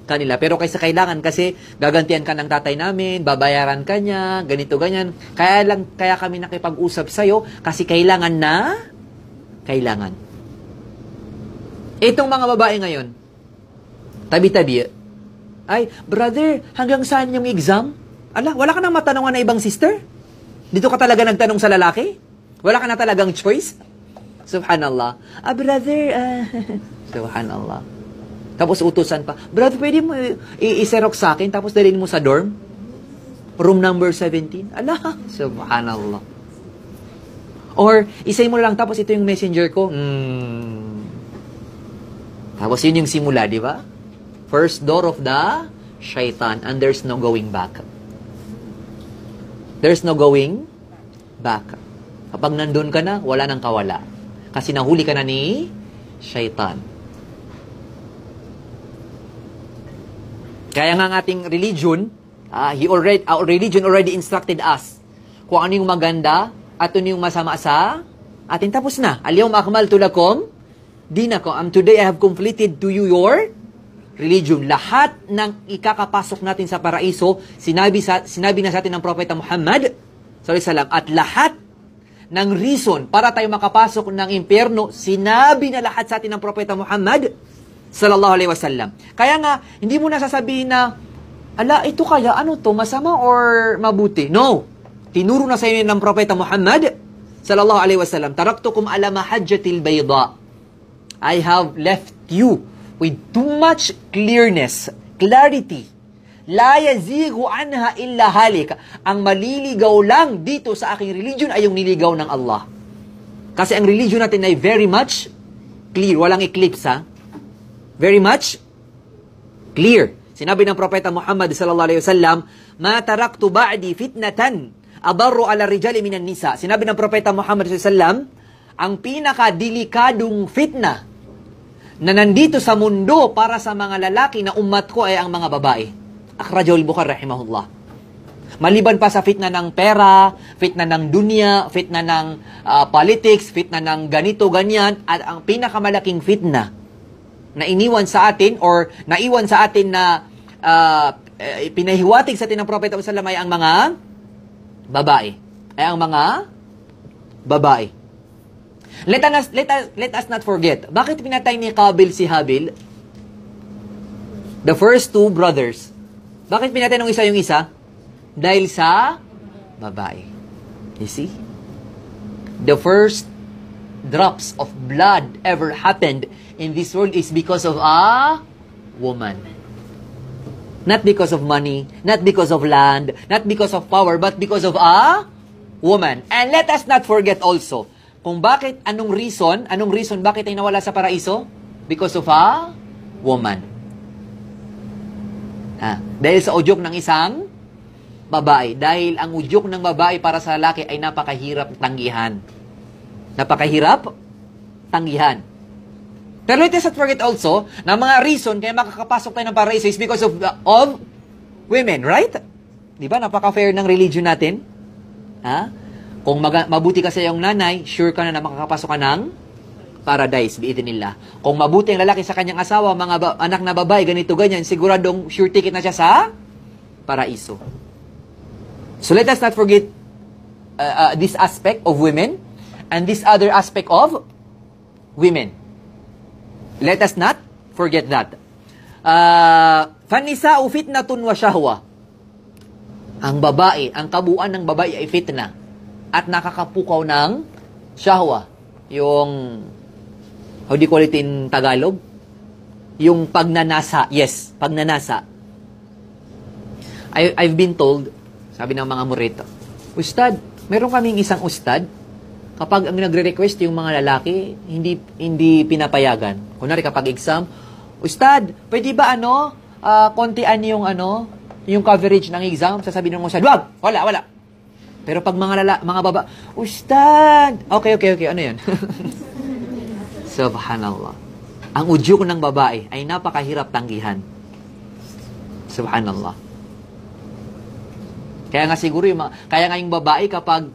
kanila. Pero kaysa kailangan, kasi gagantihan ka ng tatay namin, babayaran ka niya, ganito, ganyan. Kaya kami nakipag-usap sa'yo, kasi kailangan. Itong mga babae ngayon, tabi-tabi, ay, brother, hanggang saan yung exam? Ala, wala ka nang matanungan na ibang sister? Dito ka talaga nagtanong sa lalaki? Wala ka na talagang choice? Subhanallah. Brother, subhanallah. Tapos utusan pa, brother, pwede mo i-xerox sa akin, tapos dalhin mo sa dorm? Room number 17? Ala, subhanallah. Or, isay mo lang, tapos ito yung messenger ko. Tapos yun yung simula, di ba? First door of the shaitan, and there's no going back. There's no going back. Kapag nandun ka na, wala nang kawala. Kasi nahuli ka na ni shaitan. Kaya nga ang ating religion, our religion already instructed us kung ano yung maganda at ano yung masama sa atin. Tapos na. Al-yawm akmaltu lakum dinakum. Today I have completed to you your religion. Lahat ng ikakapasok natin sa paraiso, sinabi na sa atin ng Propeta Muhammad sallallahu alaihi wasallam, at lahat ng reason para tayo makapasok ng impyerno, sinabi na lahat sa atin ng Propeta Muhammad sallallahu alaihi wasallam. Kaya nga, hindi mo na sasabihin na, ala, ito kaya, ano to, masama or mabuti? No. Tinuro na sa inyo ng Propeta Muhammad sallallahu alaihi wasallam, taraktukum ala mahajjatil bayda. I have left you with too much clarity. La yazigu anha illa halik. Ang maliligaw lang dito sa aking religion ay yung niligaw ng Allah. Kasi ang religion natin ay very much clear. Walang eclipse, ha? Very much clear. Sinabi ng Propeta Muhammad sallallahu alaihi wasallam, ma taraktu ba'di fitnatan adarru ala rijali minan nisa. Sinabi ng Propeta Muhammad sallallahu alaihi wasallam, ang pinakadelikadong fitna na nandito sa mundo para sa mga lalaki na umat ko ay ang mga babae. Akhrajahul Bukhari rahimahullah. Maliban pa sa fitna ng pera, fitna ng dunya, fitna ng politics, fitna ng ganito, ganyan, at ang pinakamalaking fitna na iniwan sa atin or naiwan sa atin na pinahiwatig sa atin ng Propeta sallallahu alaihi wasallam ay ang mga babae. Ay ang mga babae. Let us not forget. Bakit pinatay ni Qabil si Habil? The first two brothers. Bakit pinatay ng isa yung isa? Dahil sa babae. You see? The first drops of blood ever happened in this world is because of a woman. Not because of money, not because of land, not because of power, but because of a woman. And let us not forget also, kung bakit, anong reason bakit ay nawala sa paraiso? Because of a woman. Dahil sa udyok ng isang babae. Dahil ang udyok ng babae para sa lalaki ay napakahirap tanggihan. Napakahirap tanggihan. Pero let us not forget also, na mga reason kaya makakapasok tayo ng paraiso is because of women, right? Di ba? Napaka-fair ng religion natin. Kung mabuti kasi yung nanay, sure ka na makakapasok ka ng paradise, biidhnillah. Kung mabuti ang lalaki sa kanyang asawa, mga anak na babae, ganito, ganyan, siguradong sure ticket na siya sa paraiso. So let us not forget this aspect of women and this other aspect of women. Let us not forget that. فَالنِّسَاءُ فِتْنَةٌ وَشَهْوَةٌ. Ang babae, ang kabuuan ng babae ay fitna at nakakapukaw ng shahwa. Yung, how do you call it in Tagalog? Yung pagnanasa. Yes, pagnanasa. I've been told, sabi ng mga murito, Ustad, meron kaming isang ustad, kapag ang nagre-request yung mga lalaki, hindi pinapayagan. Kunwari kapag exam, Ustad, pwede ba kontian yung coverage ng exam? Sasabihin ng ustad, wag! Wala. Pero pag mga baba, Ustad! Okay, ano yan? Subhanallah. Ang udyok ng babae ay napakahirap tanggihan. Subhanallah. Kaya nga siguro kaya nga yung babae kapag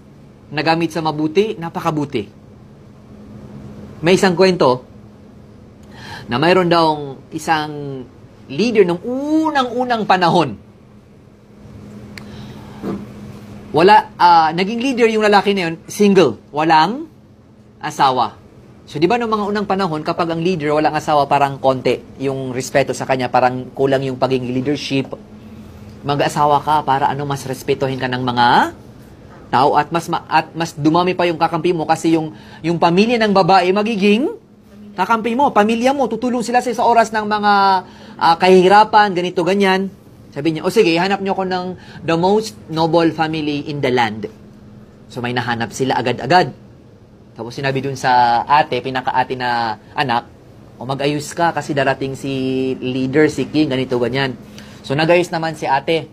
nagamit sa mabuti, napakabuti. May isang kwento na mayroon daw isang leader ng unang-unang panahon. Naging leader yung lalaki na yun, single, walang asawa. So, di ba noong mga unang panahon, kapag ang leader walang asawa, parang konti yung respeto sa kanya, parang kulang yung pagiging leadership. Mag-asawa ka para mas respetuhin ka ng mga tao at mas dumami pa yung kakampi mo kasi yung pamilya ng babae magiging kakampi mo, pamilya mo, tutulong sila sa oras ng mga kahihirapan, ganito, ganyan. Sabi niya, sige, hanap niyo ako ng the most noble family in the land. So may nahanap sila agad-agad. Tapos sinabi dun sa pinaka-ate na anak, mag-ayos ka kasi darating si leader, si king, ganito, ganyan. So nag-ayos naman si ate.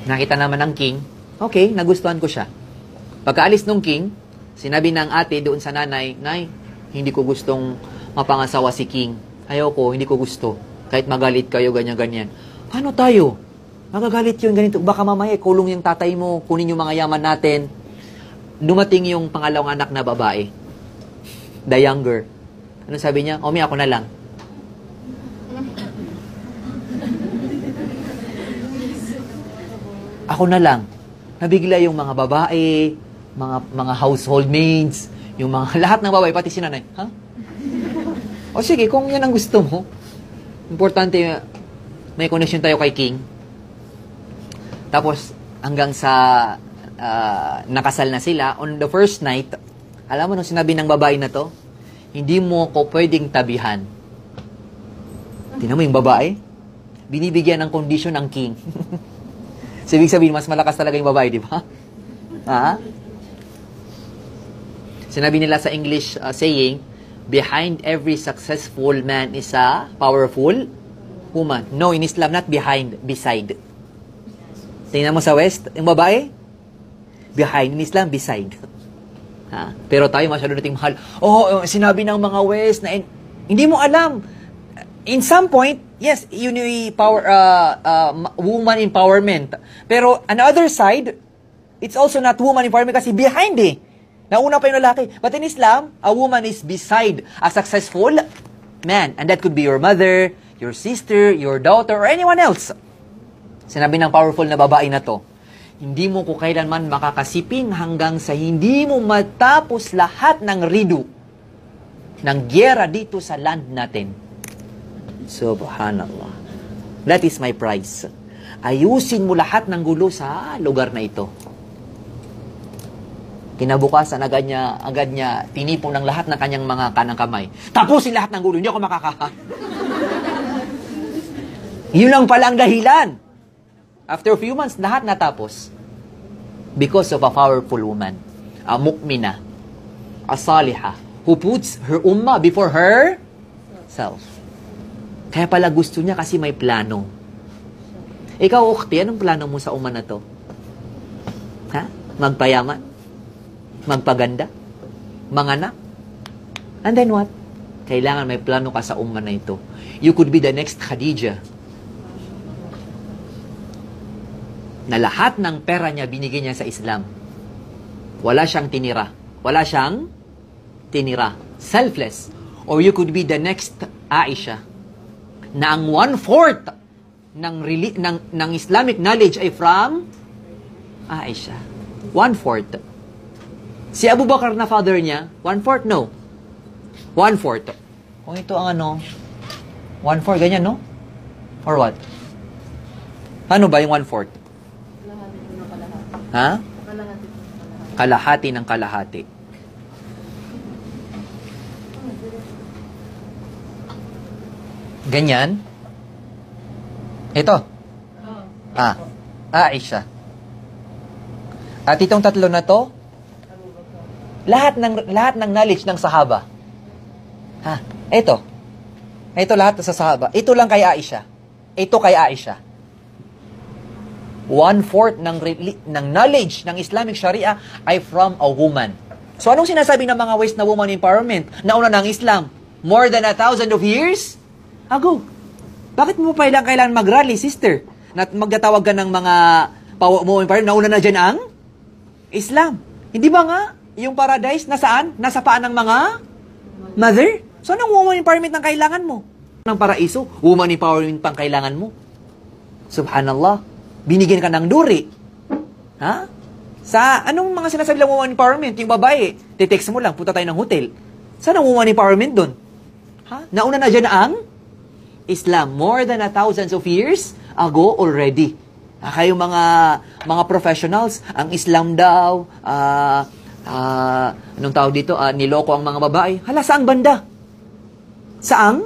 Nakita naman ng king, okay, nagustuhan ko siya. Pagkaalis ng king, sinabi ng ate doon sa nanay, Nay, hindi ko gustong mapangasawa si king. Ayoko, hindi ko gusto. Kahit magalit kayo, ganyan-ganyan. Paano tayo? Magagalit yun, ganito. Baka mamaya, kulong yung tatay mo, kunin yung mga yaman natin. Dumating yung pangalawang anak na babae. The younger. Ano sabi niya? Omi, ako na lang. Ako na lang. Nabigla yung mga babae, mga household maids, yung mga lahat ng babae, pati si nanay. Ha? O sige, kung yan ang gusto mo, importante may connection tayo kay King. Tapos, hanggang sa nakasal na sila, on the first night, alam mo nung sinabi ng babae na to, hindi mo ko pwedeng tabihan. Tingnan mo yung babae, binibigyan ng condition ng King. So, ibig sabihin, mas malakas talaga yung babae, di ba? Ha? Sinabi nila sa English saying, behind every successful man is a powerful woman. No, in Islam, not behind, beside. Tingnan mo sa West, yung babae, behind. In Islam, beside. Ha? Pero tayo masyado nating mahal. Sinabi ng mga West na hindi mo alam. In some point, yes, yun yung woman empowerment. Pero on the other side, it's also not woman empowerment kasi behind Nauna pa yung lalaki. But in Islam, a woman is beside a successful man. And that could be your mother, your sister, your daughter, or anyone else. Sinabi ng powerful na babae na to, hindi mo ko kailanman makakasiping hanggang sa hindi mo matapos lahat ng ridu ng gyera dito sa land natin. Subhanallah. That is my prize. Ayusin mo lahat ng gulo sa lugar na ito. Kinabukasan, agad niya tinipon ng lahat ng kanyang mga kanang kamay. Tapusin lahat ng gulo, hindi ako makaka. Yun lang pala ang dahilan. After a few months, lahat natapos. Because of a powerful woman, a mu'mina, a salihah, who puts her ummah before herself. Kaya pala gusto niya kasi may plano. Ikaw, ukhti, anong plano mo sa ummah na to? Ha? Magpayaman? Magpaganda? Manganak? And then what? Kailangan may plano ka sa ummah na ito. You could be the next Khadija. Na lahat ng pera niya binigay niya sa Islam. Wala siyang tinira. Selfless. Or you could be the next Aisha. Na ang 1/4 ng Islamic knowledge ay from Aisha. 1/4. Si Abu Bakar na father niya, 1/4, no. 1/4. Kung ito ang 1/4, ganyan, no? Or what? Paano ba yung 1/4? Ha? Kalahati ng kalahati. Ganyan. Ito. Aisha. At itong tatlo na to, lahat ng knowledge ng sahaba. Ito. Ito lahat sa sahaba. Ito lang kay Aisha. Ito kay Aisha. 1/4 ng knowledge ng Islamic Sharia ay from a woman. So anong sinasabi ng mga West na woman empowerment? Nauna ng Islam. More than 1,000 of years ago. Bakit mo pa kailangan mag-rally, sister? Na magtatawag ka ng mga woman empowerment, nauna na dyan ang Islam. Hindi ba nga, yung paradise, nasaan? Nasa paan ng mga mother? So anong woman empowerment ang kailangan mo? Ng paraiso, woman empowerment pang kailangan mo. Subhanallah. Binigyan ka ng duri. Ha? Sa anong mga sinasabi lang woman empowerment? Yung babae, titext mo lang, punta tayo ng hotel. Saan ang woman empowerment doon? Ha? Nauna na dyan ang Islam. More than 1,000 of years ago already. Kayong mga professionals, ang Islam daw, anong tawag dito, niloko ang mga babae. Hala, saang banda? Saang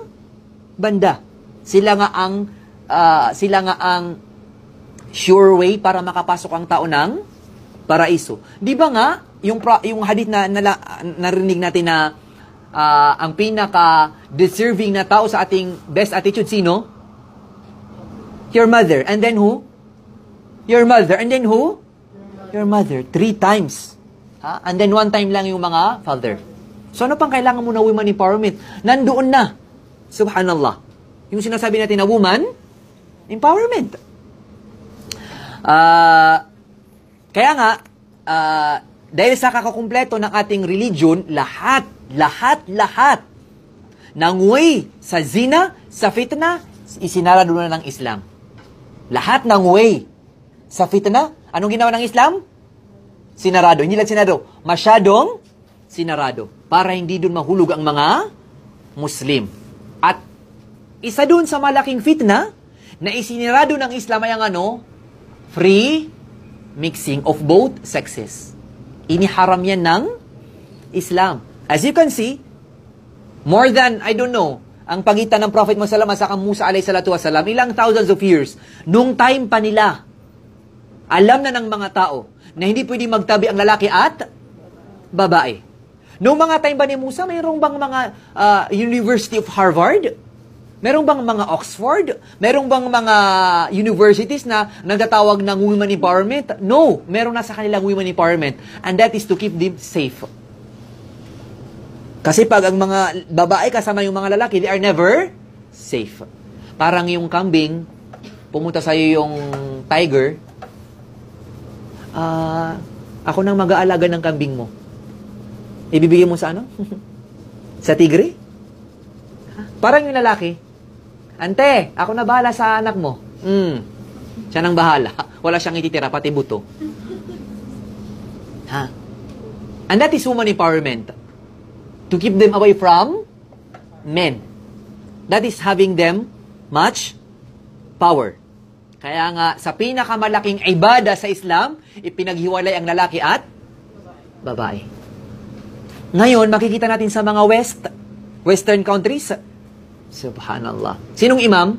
banda? Sila nga ang sure way para makapasok ang tao ng paraiso. Di ba nga, yung hadith na narinig natin na ang pinaka-deserving na tao sa ating best attitude, sino? Your mother. And then who? Your mother. And then who? Your mother. 3 times. And then 1 time lang yung mga father. So ano pang kailangan mo na women empowerment? Nandoon na. Subhanallah. Yung sinasabi natin na woman empowerment. Kaya nga, dahil sa kakakumpleto ng ating religion, lahat ng way sa zina, sa fitna, isinarado na ng Islam. Lahat ng way sa fitna, anong ginawa ng Islam? Sinarado. Hindi lang sinarado, masyadong sinarado. Para hindi doon mahulog ang mga Muslim. At isa doon sa malaking fitna, na isinirado ng Islam ay ang free mixing of both sexes. Iniharam yan ng Islam. As you can see, more than, I don't know, ang pagitan ng Prophet Muhammad sa Musa alayhi salatu wasalam, ilang thousands of years, nung time pa nila, alam na ng mga tao na hindi pwede magtabi ang lalaki at babae. Noong mga time ba ni Musa, mayroong bang mga University of Harvard? Merong bang mga Oxford? Merong bang mga universities na nagtatawag ng women empowerment? No, meron na sa kanilang women empowerment. And that is to keep them safe. Kasi pag ang mga babae kasama yung mga lalaki, they are never safe. Parang yung kambing, pumunta sa'yo yung tiger, ako nang mag-aalaga ng kambing mo. Ibibigay mo sa ano? Sa tigre? Parang yung lalaki, ante, ako na bahala sa anak mo. Siya nang bahala. Wala siyang ititira, pati buto. And that is woman empowerment. To keep them away from men. That is having them much power. Kaya nga, sa pinakamalaking ibada sa Islam, ipinaghiwalay ang lalaki at babae. Ngayon, makikita natin sa mga Western countries, subhanallah. Sinong imam?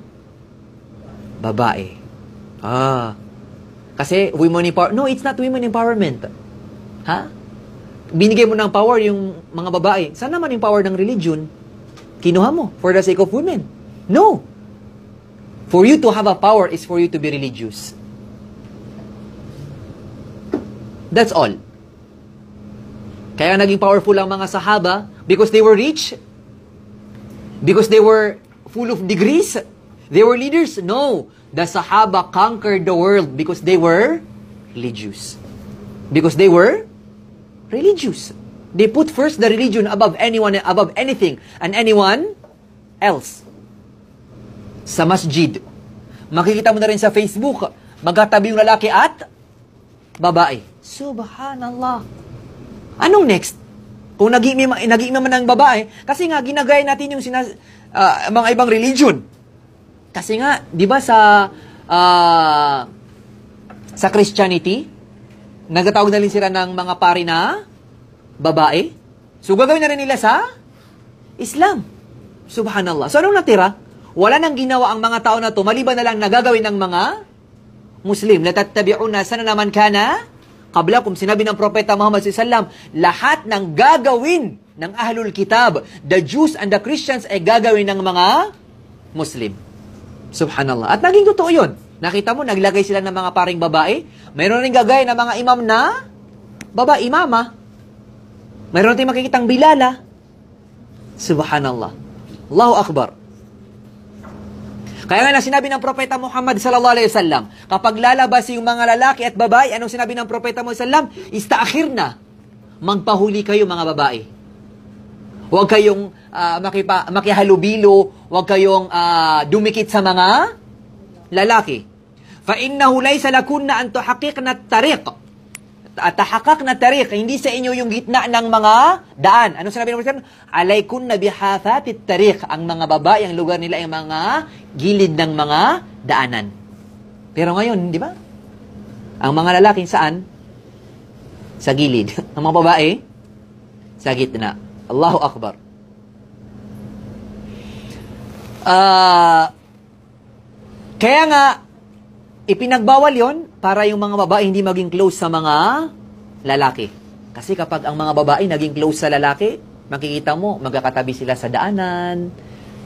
Babae. Kasi women empowerment. No, it's not women empowerment. Binigay mo ng power yung mga babae. Saan naman yung power ng religion? Kinuha mo for the sake of women. No. For you to have a power is for you to be religious. That's all. Kaya naging powerful ang mga sahaba because they were rich? Because they were full of degrees? They were leaders? No. The Sahaba conquered the world because they were religious. Because they were religious. They put first the religion above anyone, above anything, and anyone else. Sa masjid, makikita mo na rin sa Facebook, magkatabi yung lalaki at babae. Subhanallah. Anong next? Kung nag-iimam man ng babae, kasi nga, ginagaya natin yung mga ibang religion. Kasi nga, di ba sa Christianity, nagtatawag na rin sila ng mga pari na babae. So, gagawin na rin nila sa Islam. Subhanallah. So, anong natira? Wala nang ginawa ang mga tao na to, maliban na lang nagagawin ng mga Muslim. Latattabi'una sana naman kana qablakum. Sinabi ng Propeta Muhammad SAW, lahat ng gagawin ng Ahlul Kitab, the Jews and the Christians, ay gagawin ng mga Muslim. Subhanallah. At naging totoo yun. Nakita mo, naglagay sila ng mga paring babae. Mayroon rin gagawin ng mga imam na babae, imama. Mayroon tayong makikitang bilala. Subhanallah. Allahu Akbar. Kaya nga na sinabi ng Propeta Muhammad sallallahu alaihi wasallam, kapag lalabas yung mga lalaki at babae, anong sinabi ng Propeta Muhammad sallallahu alaihi wasallam? Istaakhirna. Magpahuli kayo mga babae. Huwag kayong makihalubilo, huwag kayong dumikit sa mga lalaki. Fa innahu laysa lakunna an tuhaqiqna at-tariq. Tahaqaqna at-tariq, hindi sa inyo yung gitna ng mga daan. Anong sinabi ng Propeta? Alaykunna bihafatit tariq. Ang mga babae, ang lugar nila ay mga gilid ng mga daanan. Pero ngayon, di ba? Ang mga lalaki saan? Sa gilid. Ang mga babae? Sa gitna. Allahu Akbar. Kaya nga, ipinagbawal yon para yung mga babae hindi maging close sa mga lalaki. Kasi kapag ang mga babae naging close sa lalaki, makikita mo, magkakatabi sila sa daanan,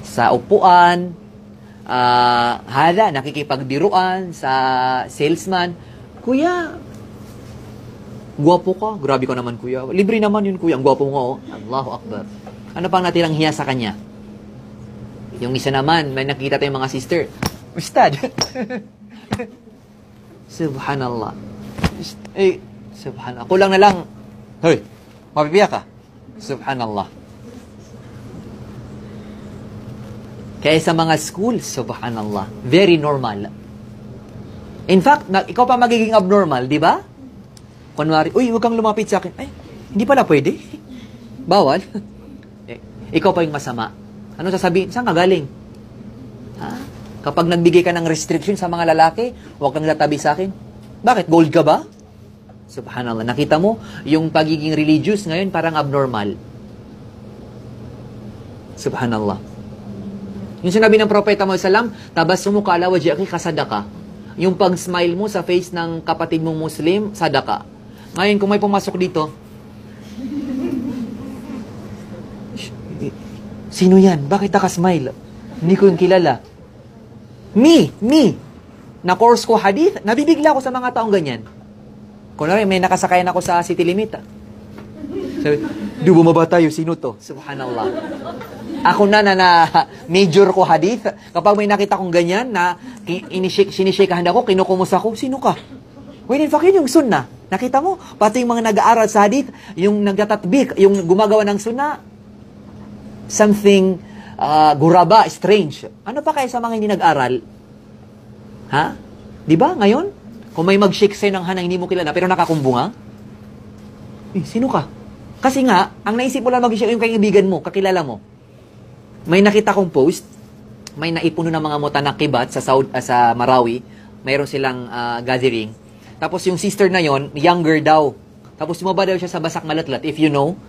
sa upuan, nakikipagdiruan sa salesman. Kuya, gwapo ka. Grabe ka naman, kuya. Libre naman yun, kuya. Ang gwapo mo, oh. Allahu Akbar. Ano pang natirang hiya sa kanya? Yung isa naman, may nakita tayong mga sister. Ustad. Subhanallah. Subhanallah. Kulang na lang. Hoy, mapipiyak ka. Subhanallah. Kaya sa mga school, subhanallah, very normal. In fact, ikaw pa magiging abnormal, di ba? Kunwari, uy, huwag kang lumapit sa akin. Ay, hindi pala pwede. Bawal. Ikaw pa yung masama. Ano sasabihin? Saan ka galing? Ha? Kapag nagbigay ka ng restriction sa mga lalaki, huwag kang tatabi sa akin. Bakit? Gold ka ba? Subhanallah. Nakita mo, yung pagiging religious ngayon parang abnormal. Subhanallah. Yung sinabi ng Propeta Muhammad sallam, tabassumu ka ala wajhiki kasadaka. Yung pag-smile mo sa face ng kapatid mong Muslim, sadaka. Ngayon, kung may pumasok dito, sino yan? Bakit naka-smile? Hindi ko yung kilala. Me. Na-course ko hadith, nabibigla ako sa mga taong ganyan. Kunwari, may nakasakayan ako sa city limit. Sabi, di bumaba tayo, sino to? Subhanallah. Ako na major ko hadith. Kapag may nakita kong ganyan, na sinishikahan ako, kinukumusta ko, sino ka? Well, in fact, yun yung sunnah. Nakita mo, pati yung mga nag-aaral sa hadith, yung nagtatatbik, yung gumagawa ng sunnah, something guraba, strange. Ano pa kaya sa mga hindi nag-aral? Ha? Di ba? Ngayon, kung may mag-shake sa'yo ng hanang hindi mo kilala, pero nakakumbunga, sino ka? Kasi nga, ang naisip mo lang mag-shake yung kaibigan mo, kakilala mo. May nakita kong post, may naipuno ng mga mutanakibat sa Marawi, mayroon silang gathering. Tapos yung sister na yon, younger daw. Tapos bumaba daw siya sa Basak Malatlat, if you know.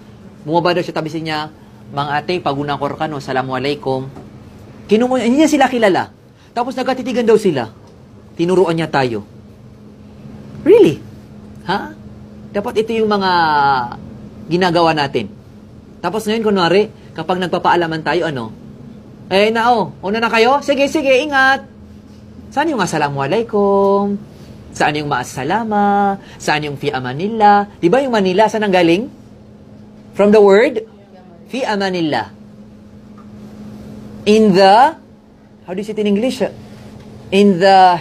Bumaba daw siya, tabi niya, mga ate, pagunang korkano, assalamualaikum. Hindi niya sila kilala. Tapos nagkatitigan daw sila. Tinuruan niya tayo. Really? Ha? Dapat ito yung mga ginagawa natin. Tapos ngayon, kunwari, kapag nagpapaalaman tayo, una na kayo? Sige, ingat. Saan yung assalamualaikum? Saan yung ma'assalama? Saan yung fi amanillah? Di ba yung Manila, saan ang galing? From the word? Fi amanillah. In the, how do you say it in English? In the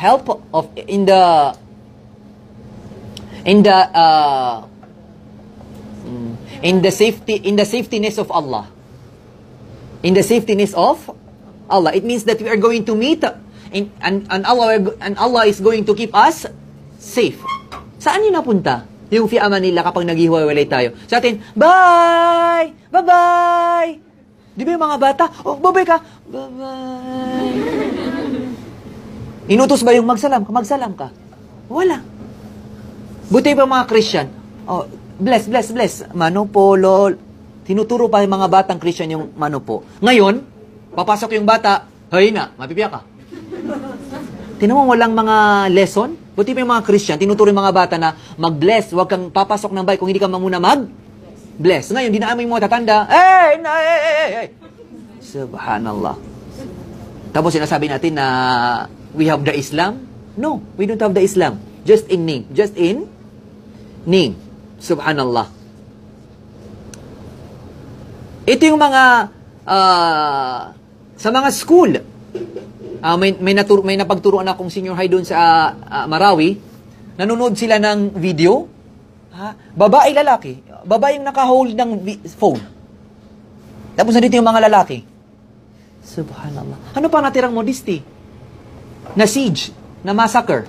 safetyness of Allah. In the safetyness of Allah. It means that we are going to meet and Allah is going to keep us safe. Saan yun napunta? Yung fi amanillah kapag naghihiwalay tayo. Sa atin, bye! Bye-bye! Di ba yung mga bata? Oh, bye-bye ka! Bye-bye! Inutos ba yung magsalam ka? Wala. Buti pa mga Christian. Oh, bless, bless, bless. Mano po, lol. Tinuturo pa yung mga batang Christian yung mano po. Ngayon, papasok yung bata, hay na, mapipiyak ka. Tinan mo, walang mga lesson. Buti pa yung mga Christian, tinuturo yung mga bata na mag-bless. Huwag kang papasok ng bahay kung hindi ka muna mag-bless. Ngayon, dinaamoy mo tatanda, hey. Subhanallah. Tapos sinasabi natin na we have the Islam. No, we don't have the Islam. Just in name. Just in name. Subhanallah. Ito yung mga sa mga school. May napagturuan akong senior high doon sa Marawi. Nanonood sila ng video. Babae, lalaki. Babae yung naka-hold ng phone. Tapos nandito yung mga lalaki. Subhanallah. Ano pa natirang modesty? Na siege, na massacre,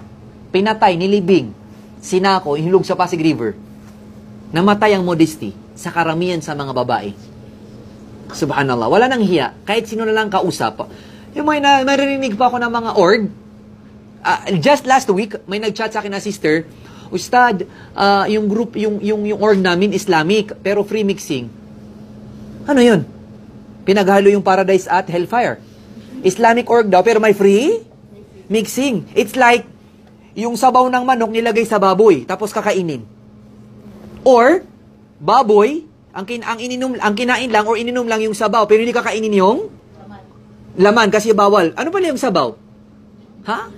pinatay, nilibing, sinako, ihulog sa Pasig River. Namatay ang modesty sa karamihan sa mga babae. Subhanallah. Wala nang hiya. Kahit sino na lang kausap. Yung may naririnig pa ako ng mga org. Just last week, may nag-chat sa akin na sister, Ustad, yung group, yung org namin Islamic, pero free mixing. Ano yun? Pinaghalo yung Paradise at Hellfire. Islamic org daw, pero may free mixing. It's like, yung sabaw ng manok nilagay sa baboy, tapos kakainin. Or, baboy, ang kinain lang or ininom lang yung sabaw, pero hindi kakainin yung laman kasi bawal. Ano pala yung sabaw? Ha?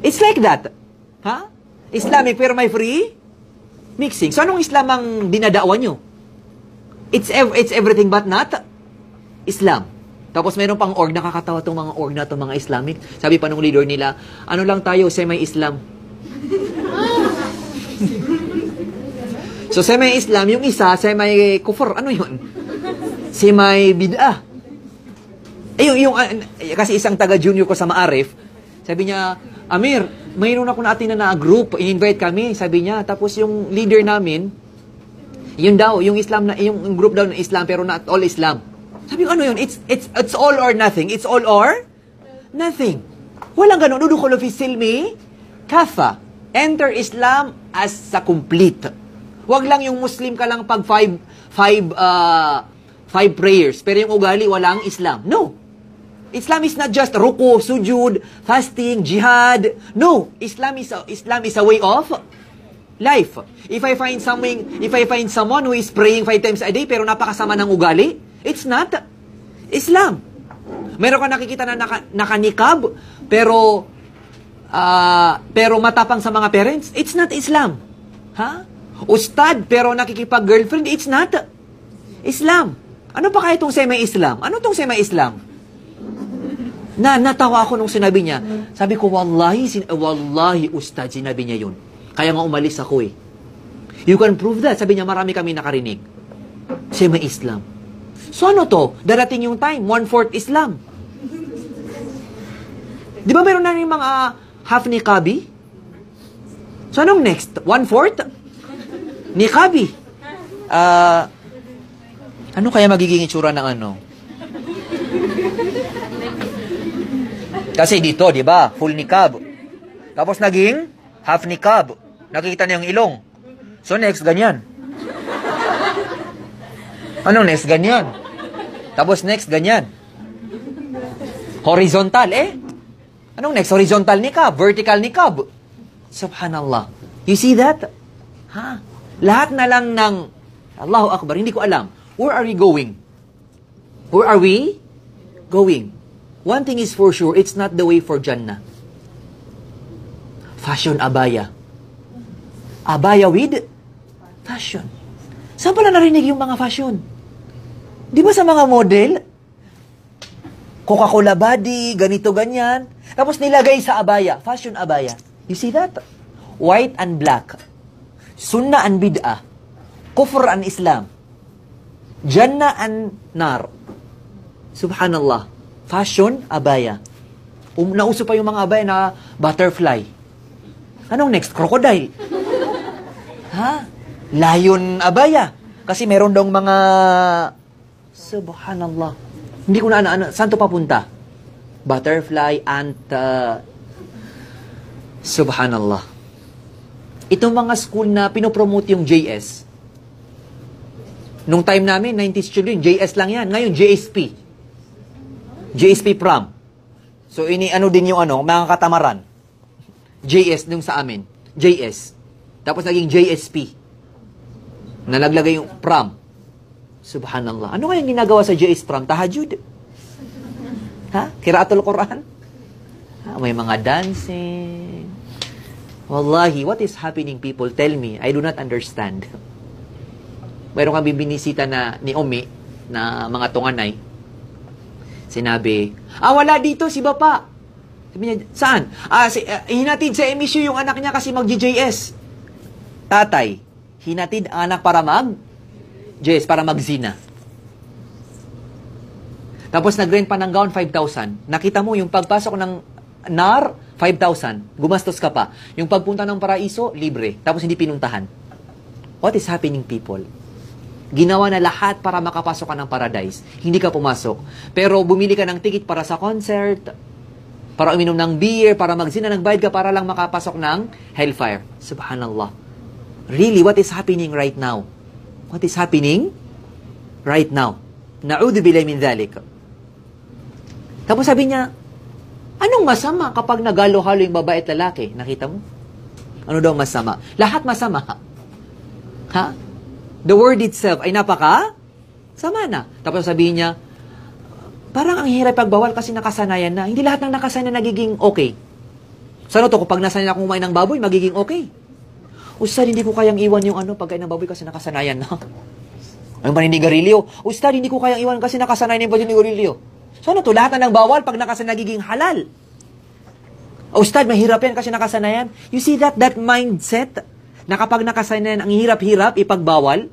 It's like that. Ha? Islamic pero may free mixing. So anong Islam ang dinadaawan nyo? It's everything but not Islam. Tapos mayroon pang org, nakakatawa itong mga org na itong mga Islamic. Sabi pa nung leader nila, ano lang tayo, semi-Islam. So, semi-Islam, yung isa, semi-kufr. Ano yun? Semi-bid'ah. Kasi isang taga-junior ko sa Maarif, sabi niya, Amir, mayroon ako natin na group, in-invite kami, sabi niya. Tapos yung leader namin, yun daw, yung group daw na Islam, pero not all Islam. Sabi ko, ano yun? It's all or nothing. It's all or nothing. Walang ganun. Udukulu fi silmi, kafa. Enter Islam as a complete. Wag lang yung Muslim ka lang pag five prayers. Pero yung ugali, walang Islam. No. Islam is not just ruku, sujud, fasting, jihad. No. Islam is a way of life. If I find someone who is praying 5 times a day pero napakasama ng ugali, it's not Islam. Meron ka nakikita na nakanikab pero matapang sa mga parents, it's not Islam. Ha? Ustad pero nakikipag-girlfriend, it's not Islam. Ano pa kaya itong semi-Islam? Ano itong semi-Islam? Natawa ako nung sinabi niya. Sabi ko, wallahi ustad, sinabi niya yun. Kaya nga umalis ako eh. You can prove that. Sabi niya, marami kami nakarinig. Semi-Islam. So ano to? Darating yung time, 1/4 Islam. Di ba meron na rin mga half niqabi? So anong next? 1/4? Niqabi. Ano kaya magiging itsura ng ano? Kasi dito, di ba? Full niqab. Tapos naging half niqab. Nakikita niyo yung ilong. So next, ganyan. Anong next? Ganyan. Tapos next, ganyan. Horizontal, eh? Anong next? Horizontal niqab. Vertical niqab. Subhanallah. You see that? Ha? Lahat na lang ng Allahu Akbar. Hindi ko alam. Where are we going? Where are we going? One thing is for sure, it's not the way for Jannah. Fashion abaya. Abaya with fashion. Saan pala narinig yung mga fashion? Di ba sa mga model? Coca-Cola body, ganito, ganyan. Tapos nilagay sa abaya. Fashion abaya. You see that? White and black. Sunnah and bid'ah. Kufr and Islam. Jannah and nar. Subhanallah. Fashion, abaya. Nauso pa yung mga abaya na butterfly. Anong next? Crocodile. Ha? Lion abaya. Kasi meron daw mga Subhanallah. Hindi ko na ano. Saan to papunta? Butterfly, ant. Subhanallah. Itong mga school na pinopromote yung JS, nung time namin, 90s children, JS lang yan. Ngayon, JSP. JSP prom. So, ano din yung mga katamaran. JS nung sa amin. JS. Tapos naging JSP. Nalaglagay yung prom. Subhanallah. Ano kayang ginagawa sa JS prom? Tahajjud. Ha? Kiraatul Quran? Ha? May mga dancing. Wallahi, what is happening, people? Tell me. I do not understand. Mayroon kami binisita ni Omi, na mga tunganay. Sinabi, wala dito si Bapa. Sabi niya, saan? Hinatid sa MSU yung anak niya kasi mag-JS. Tatay, hinatid ang anak para JS, para magzina. Tapos nag-rent pa ng gown, 5,000. Nakita mo, yung pagpasok ng NAR, 5,000. Gumastos ka pa. Yung pagpunta ng Paraiso, libre. Tapos hindi pinuntahan. What is happening, people? Ginawa na lahat para makapasok ka ng paradise. Hindi ka pumasok. Pero bumili ka ng ticket para sa concert, para uminom ng beer, para magzina, nagbayad ka para lang makapasok ng hellfire. Subhanallah. Really, what is happening right now? What is happening right now? Na'udhu billahi min dhalik. Tapos sabi niya, anong masama kapag nagalo-halo yung babae at lalaki? Nakita mo? Ano daw masama? Lahat masama. Ha? The word itself ay sama na. Tapos sabihin niya, parang ang hirap pagbawal kasi nakasanayan na. Hindi lahat ng nakasanayan nagiging okay. Saan to? Kapag nasanay na akong kumain ng baboy, magiging okay. Ustad, hindi ko kayang iwan yung pagkain ng baboy kasi nakasanayan na. Ang paninigarilyo. Ustad, hindi ko kayang iwan kasi nakasanayan yung paninigarilyo. Saan to? Lahat na ng bawal pag nakasanayan nagiging halal. Ustad, mahirap yan kasi nakasanayan. You see that mindset? Na kapag nakasanayan ang hirap-hirap, ipagbawal?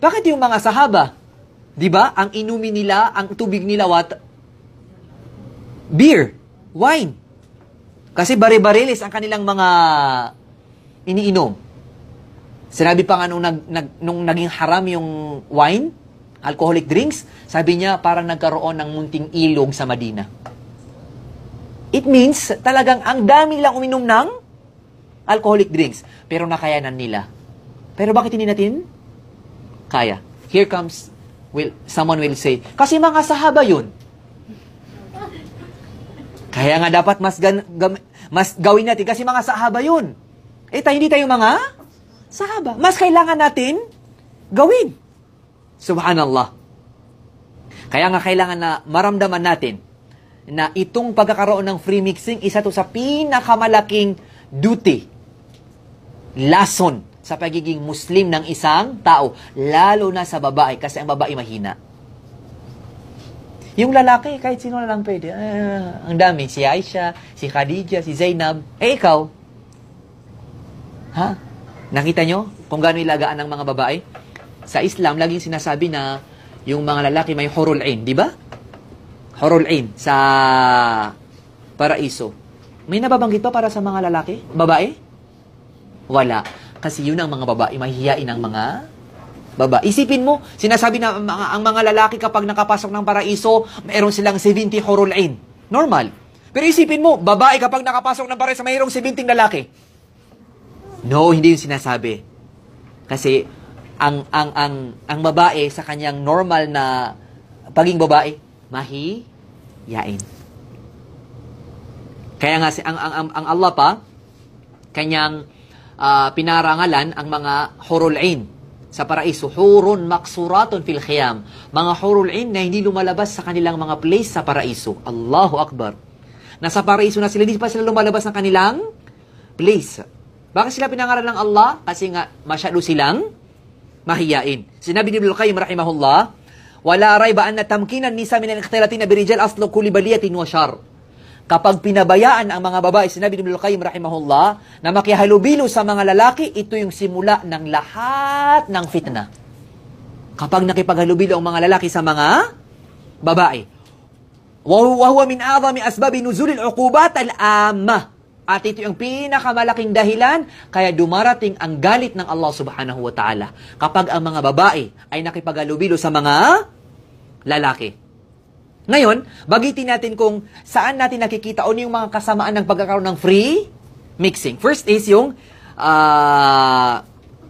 Bakit yung mga sahaba, di ba, ang inumin nila, ang tubig nila, what? Beer, wine. Kasi bare-bareles ang kanilang mga iniinom. Sinabi pa nga nung naging haram yung wine, alcoholic drinks, sabi niya parang nagkaroon ng munting ilog sa Madina. It means talagang ang dami lang uminom ng alcoholic drinks, pero nakayanan nila. Pero bakit hindi natin kaya? Here comes, someone will say, kasi mga sahaba yun. Kaya nga dapat mas gawin natin, kasi mga sahaba yun. Hindi tayo mga sahaba. Mas kailangan natin gawin. Subhanallah. Kaya nga kailangan na maramdaman natin na itong pagkakaroon ng free mixing, isa to sa pinakamalaking duty, lason sa pagiging Muslim ng isang tao, lalo na sa babae, kasi ang babae mahina. Yung lalaki, kahit sino na lang pwede. Ang dami. Si Aisha, si Khadija, si Zainab. Ikaw? Ha? Nakita nyo kung gaano ilagaan ng mga babae? Sa Islam, laging sinasabi na yung mga lalaki may hurul ain, di ba? Hurul ain sa paraiso. May nababanggit pa para sa mga lalaki? Babae? Wala. Kasi yun ang mga babae, mahihiyain ang mga babae. Isipin mo, sinasabi na ang mga lalaki kapag nakapasok ng paraiso, mayroon silang 70 hurul ain. Normal. Pero isipin mo, babae kapag nakapasok ng paraiso, mayroong 70 lalaki. No, hindi yung sinasabi. Kasi ang babae sa kanyang normal na pagiging babae, mahiyain. Kaya nga ang Allah pa kanyang pinarangalan ang mga hurul ain sa paraiso, hurun maksuratun fil khiyam, mga hurul ain na hindi lumalabas sa kanilang mga place sa paraiso. Allahu Akbar. Nasa paraiso na sila, hindi pa sila lumalabas ng kanilang place. Bakit sila pinangaral ng Allah? Kasi nga masyado silang mahiyain. Sinabi ni Ibnul Qayyim rahimahullah, wala rayba anna tamkinan nisa min al-ikhtilatin birijal aslu kulli baliyatin wa shar. Kapag pinabayaan ang mga babae, sinabi ni Ibnul Qayyim rahimahullah, na makihalubilo sa mga lalaki, ito yung simula ng lahat ng fitna. Kapag nakipaghalubilo ang mga lalaki sa mga babae. Wa huwa min a'zami asbabi nuzulil 'uqubat al-amma. At ito yung pinakamalaking dahilan kaya dumarating ang galit ng Allah subhanahu wa ta'ala kapag ang mga babae ay nakipaghalubilo sa mga lalaki. Ngayon, bagitin natin kung saan natin nakikita o yung mga kasamaan ng pagkakaroon ng free mixing. First is yung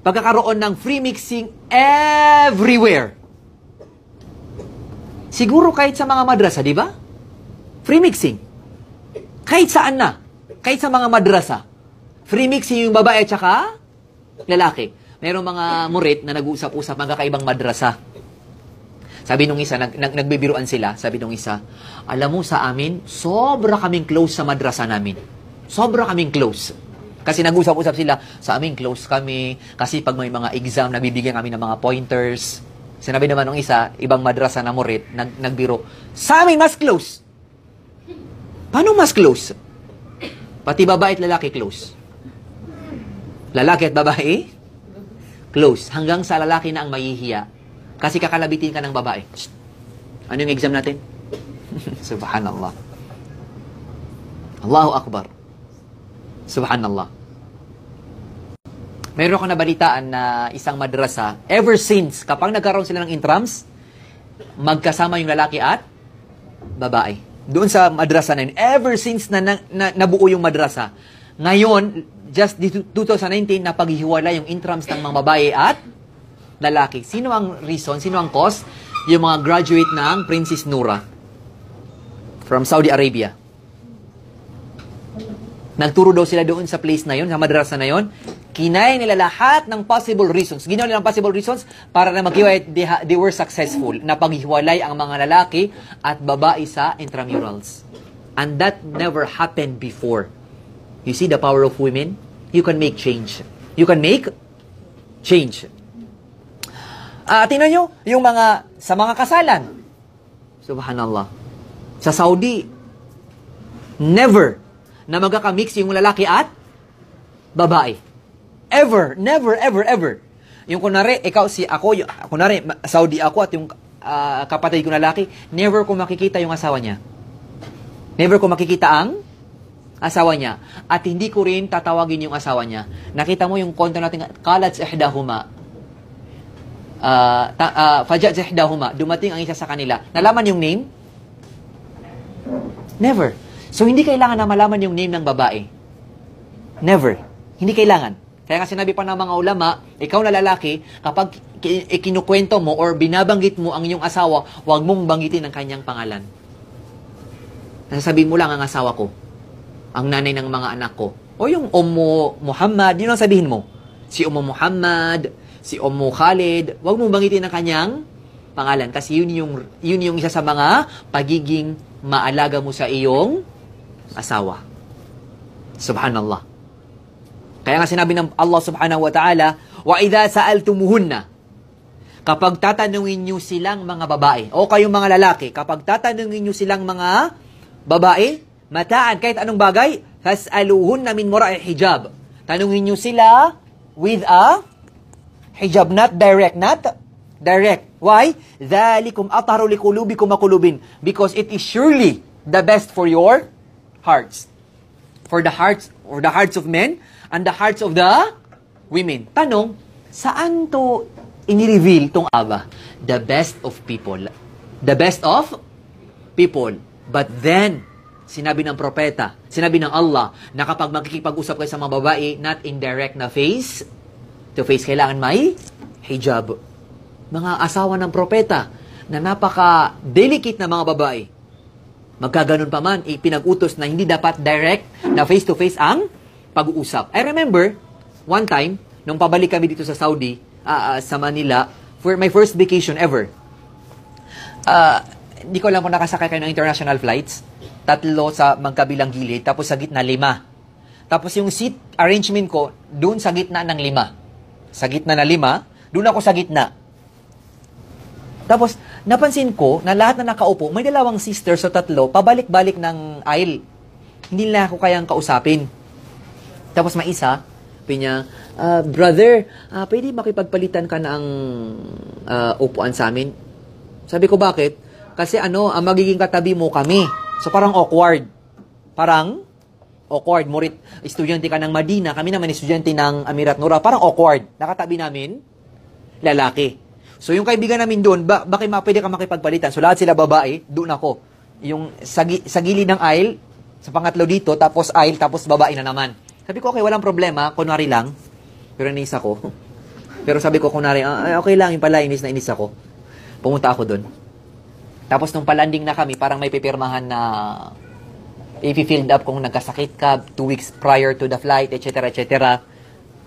pagkakaroon ng free mixing everywhere. Siguro kahit sa mga madrasa, di ba? Free mixing. Kahit saan na. Kahit sa mga madrasa. Free mixing yung babae at saka lalaki. Merong mga murit na nag-uusap-usap magkakaibang madrasa. Sabi nung isa, nagbibiruan sila, sabi nung isa, alam mo sa amin, sobra kaming close sa madrasa namin. Sobra kaming close. Kasi nag-usap-usap sila, sa amin close kami, kasi pag may mga exam, nabibigyan kami ng mga pointers. Sinabi naman nung isa, ibang madrasa na murit, nagbiro, sa amin mas close. Paano mas close? Pati babae at lalaki close. Lalaki at babae, close. Hanggang sa lalaki na ang mahihiya. Kasi kakalabitin ka ng babae. Shh. Ano yung exam natin? Subhanallah. Allahu Akbar. Subhanallah. Mayroon ko nabalitaan na isang madrasa, ever since, kapag nagkaroon sila ng intrams, magkasama yung lalaki at babae. Doon sa madrasa na yun, ever since na nabuo yung madrasa. Ngayon, just 2019, napaghihiwala yung intrams ng mga babae at lalaki. Sino ang reason? Sino ang cause? Yung mga graduate ng Princess Noura from Saudi Arabia. Nagturo daw sila doon sa place na yun, sa madrasa na yun. Kinaya nila lahat ng possible reasons. Ginawa nila ang possible reasons para na maghiwalay. They were successful. Napaghiwalay ang mga lalaki at babae sa intramurals. And that never happened before. You see the power of women? You can make change. You can make change. Tingnan nyo, yung sa mga kasalan. Subhanallah. Sa Saudi, never na magkakamix yung lalaki at babae. Ever. Never, ever, ever. Yung kunwari, kunwari, Saudi ako at yung kapatid ko na lalaki, never ko makikita yung asawa niya. Never ko makikita ang asawa niya. At hindi ko rin tatawagin yung asawa niya. Nakita mo yung konto natin, qalat ihdahuma. Fajat ihdahuma. Dumating ang isa sa kanila. Nalaman yung name? Never. So, hindi kailangan na malaman yung name ng babae. Never. Hindi kailangan. Kaya nga sinabi pa ng mga ulama, ikaw na lalaki, kapag ikinukwento mo or binabanggit mo ang iyong asawa, huwag mong banggitin ang kanyang pangalan. Nasasabihin mo lang ang asawa ko, ang nanay ng mga anak ko, o yung Ummu Muhammad, yun ang sabihin mo. Si Ummu Muhammad, si Ummu Khalid, huwag mong banggitin ang kanyang pangalan. Kasi yun yung isa sa mga pagiging maalaga mo sa iyong asawa. Subhanallah. Kaya nga sinabi ng Allah subhanahu wa ta'ala, وَإِذَا سَأَلْتُمُهُنَّ Kapag tatanungin nyo silang mga babae, o kayong mga lalaki, kapag tatanungin nyo silang mga babae, mataan, kahit anong bagay, فَاسْأَلُوهُنَّ مِنْ وَرَاءِ hijab. Tanungin nyo sila with a hijab, not direct. Why? ذَلِكُمْ أَطْهَرُ لِقُلُوبِكُمْ وَقُلُوبٍ Because it is surely the best for your hearts. For the hearts of men and the hearts of the women. Tanong, saan to ini-reveal tong aba? The best of people. The best of people. But then, sinabi ng propeta, sinabi ng Allah, na kapag makikipag-usap kayo sa mga babae, not indirect na face to face, kailangan may hijab. Mga asawa ng propeta, na napaka-delicate na mga babae, magkaganon pa man, pinag-utos na hindi dapat direct na face-to-face ang pag-uusap. I remember, one time, nung pabalik kami dito sa Saudi, sa Manila, for my first vacation ever, hindi ko alam kung nakasakay kayo ng international flights, 3 sa magkabilang gilid, tapos sa gitna 5. Tapos yung seat arrangement ko, doon sa gitna ng 5. Sa gitna na 5, doon ako sa gitna. Tapos, napansin ko na lahat na nakaupo, may 2 sisters o 3, pabalik-balik ng aisle. Hindi nila ako kayang kausapin. Tapos may isa, sabi niya, brother, pwede makipagpalitan ka ng upuan sa amin? Sabi ko, bakit? Kasi magiging katabi mo kami. So parang awkward. Murit, estudyante ka ng Madina, kami naman estudyante ng Amirat Noura, parang awkward. Nakatabi namin, lalaki. So, yung kaibigan namin doon, bakit pwede ka makipagpalitan? So, lahat sila babae, doon ako. Yung sa gilid ng aisle, sa pangatlo dito, tapos aisle, tapos babae na naman. Sabi ko, okay, walang problema. Kunwari lang. Pero inis ako. Pero sabi ko, kunwari, okay lang, yung pala, inis na inis ako. Pumunta ako doon. Tapos nung palanding na kami, parang may pipirmahan na i-filled up kung nagkasakit ka 2 weeks prior to the flight, etc., etc.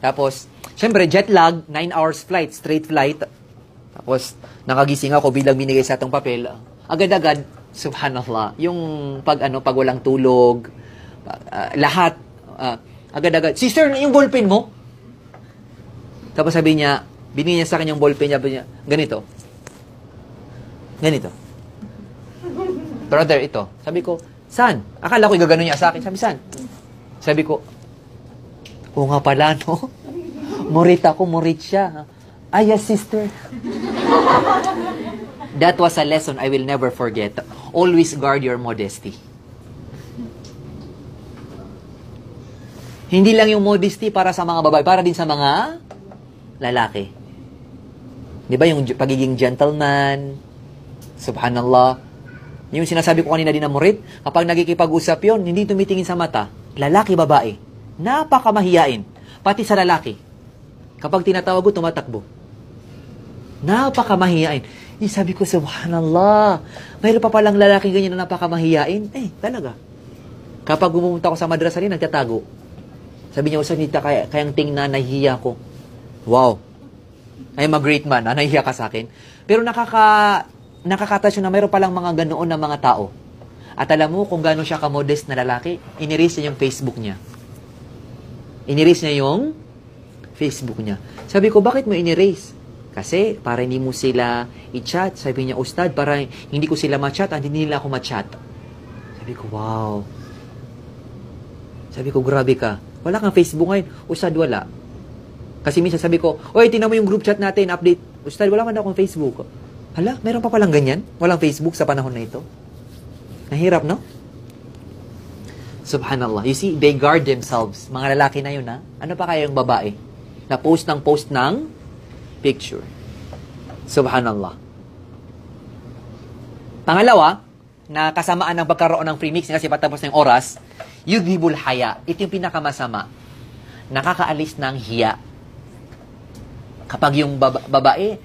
Tapos, syempre, jet lag, 9 hours flight, straight flight. Tapos, nakagising ako bilang binigay sa atong papel. Agad-agad, subhanallah, yung pag walang tulog, lahat, agad-agad, sister, yung ballpen mo? Tapos sabi niya, binigyan niya sa akin yung ballpen niya, ganito. Brother, ito. Sabi ko, saan? Akala ko igagano niya sa akin. Sabi, saan? Sabi ko, oo nga pala, no? Morit ako, morit siya. Ay, yes, sister. That was a lesson I will never forget. Always guard your modesty. Hindi lang yung modesty para sa mga babae, para din sa mga lalaki. Di ba yung pagiging gentleman? Subhanallah. Yung sinasabi ko kanina din na murit, kapag nagkikipag-usap yon, hindi tumitingin sa mata. Lalaki, babae. Napakamahiyain. Pati sa lalaki. Kapag tinatawag ko, tumatakbo. Napakamahiyain. Sabi ko, subhanallah. Mayroon pa palang lalaki ganyan na napakamahiyain. Talaga. Kapag pumunta ako sa madrasa rin, nagtatago. Sabi niya, Ustad, kayang tingnan, nahihiya ko. Wow. I'm a great man. Nahihiya ka sa akin. Pero nakakatasyon na mayroon palang mga ganoon na mga tao. At alam mo kung gaano siya ka-modest na lalaki, iniris niya yung Facebook niya. Iniris niya yung Facebook niya. Sabi ko, bakit mo iniris? Kasi para hindi mo sila i-chat. Sabi niya, Ustad, para hindi ko sila ma-chat, hindi nila ako ma-chat. Sabi ko, wow. Sabi ko, grabe ka. Wala kang Facebook ngayon. Ustad, wala. Kasi minsan sabi ko, oy, tingnan mo yung group chat natin, update. Ustad, wala man akong Facebook. Hala, meron pa palang ganyan? Walang Facebook sa panahon na ito? Nahirap, no? Subhanallah. You see, they guard themselves. Mga lalaki na yun, ha? Ano pa kaya yung babae? Na post ng picture. Subhanallah. Pangalawa, na kasamaan ng pagkaroon ng free mix kasi patapos ng oras, yudhibul haya. Ito yung pinakamasama. Nakakaalis ng hiya. Kapag yung babae,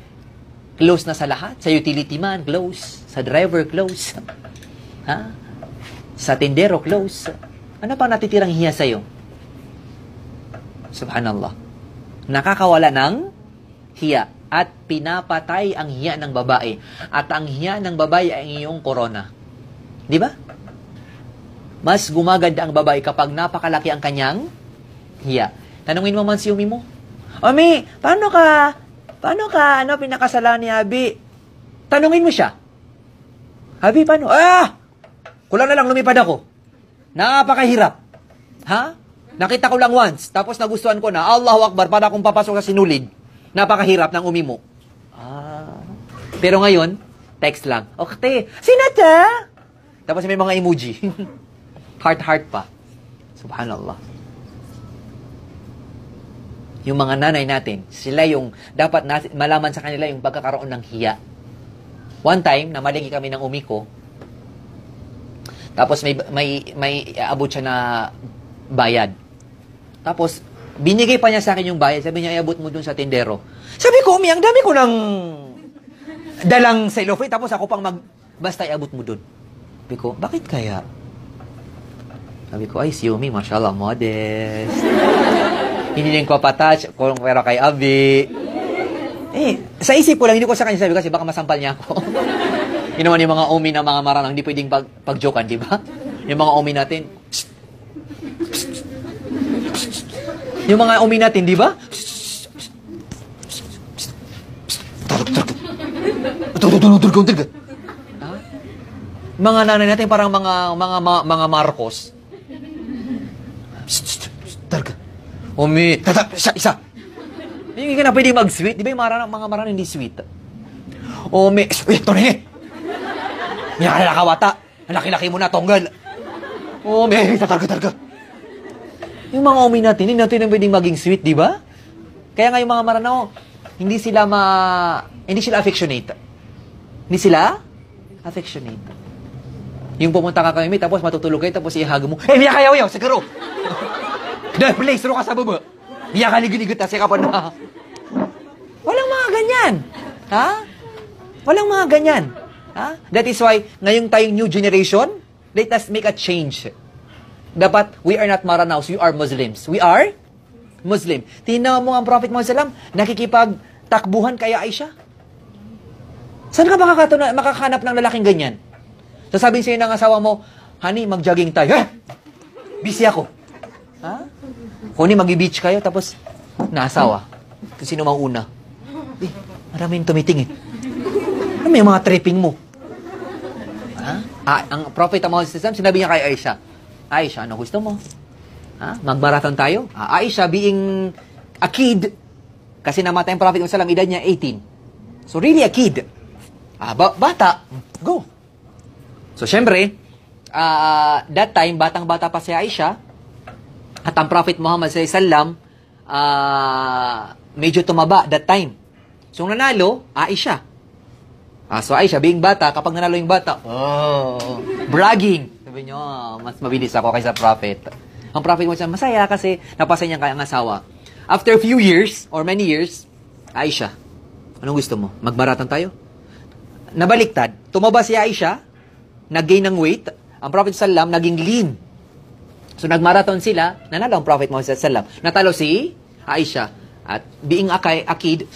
close na sa lahat. Sa utility man, close. Sa driver, close. Ha? Sa tindero, close. Ano pa natitirang hiya sa'yo? Subhanallah. Nakakawala ng hiya. At pinapatay ang hiya ng babae. At ang hiya ng babae ay iyong korona. Di ba? Mas gumaganda ang babae kapag napakalaki ang kanyang hiya. Tanungin mo man si Umi mo. Umi, paano ka? Ano pinakasalan ni Abi? Tanungin mo siya. Abi, paano? Kulang na lang lumipad ako. Napakahirap. Ha? Nakita ko lang once, tapos nagustuhan ko na, Allahu Akbar, para akong papasok sa sinulid. Napakahirap ng Umi mo. Pero ngayon, text lang. Okay, sinata? Tapos may mga emoji. Heart pa. Subhanallah. Yung mga nanay natin, sila yung dapat malaman sa kanila yung pagkakaroon ng hiya. One time, namaligi kami ng Umi ko. Tapos may abot siya na bayad. Tapos, binigay pa niya sa akin yung bayad. Sabi niya, iabot mo dun sa tindero. Sabi ko, Umi, ang dami ko ng dalang cellophane. Tapos ako pang basta iabot mo dun. Sabi ko, bakit kaya? Sabi ko, ay, si Umi, mashallah, modest. Hindi din ko patouch, pero kay Abi. Sa isip ko lang, hindi ko sa kanya sabi kasi baka masampal niya ako. Yun naman yung mga Umi na mga maranang, hindi pwedeng pag-jokean, di ba? Yung mga Umi natin, yung mga Umi natin, di ba? Mga nanay natin parang mga Marcos. Umi, isa. Hindi ka na pwedeng mag-sweet. Di ba yung mga marana hindi sweet? Umi, ito na eh. Kawata. Ang laki-laki mo na, tonggal. Umi, targa. Yung mga Umi natin, hindi natin pwedeng maging sweet, di ba? Kaya nga yung mga marana, hindi sila affectionate. Hindi sila affectionate. Yung pumunta ka kami, tapos matutulog kayo, tapos ihag mo, miya kayaw, siguro. The place, ro ka sa baba. Iya ka ligid-ligid kasi ka pa na. Walang mga ganyan. Ha? Walang mga ganyan. Ha? That is why, ngayong tayong new generation, let us make a change. Dapat, we are not Maranaos, we are Muslims. We are Muslim. Tingnan mo ang Prophet Muhammad nakikipagtakbuhan kay Aisha. Saan ka makakahanap ng lalaking ganyan? Sasabihin sa'yo ng asawa mo, honey, mag-jogging tayo. Busy ako. Ha? Honey, mag-beach kayo, tapos naasawa. Kung sino mauna. Maraming tumitingin. Ano may mga tripping mo? Ha? Ang Prophet Muhammad sinabi niya kay Aisha, Aisha, ano gusto mo? Ha? Mag-marathon tayo? Aisha, being a kid, kasi namatay ang Prophet Muhammad, edad niya 18. So really a kid. Bata, go. So syempre, that time, batang-bata pa si Aisha, at ang Prophet Muhammad sallam, medyo tumaba that time. So nanalo, Aisha. So Aisha, being bata, kapag nanalo yung bata, bragging. Sabi niyo, mas mabilis ako kaysa Prophet. Ang Prophet Muhammad masaya kasi napasaya niya kayang asawa. After a few years, or many years, Aisha, anong gusto mo? Magmarathon tayo? Nabaliktad, tumaba si Aisha, nag-gain ng weight, ang Prophet sallam naging lean. So nagmarathon sila, nanalo ang Prophet Muhammad sallam. Natalo si Aisha. At being a kid,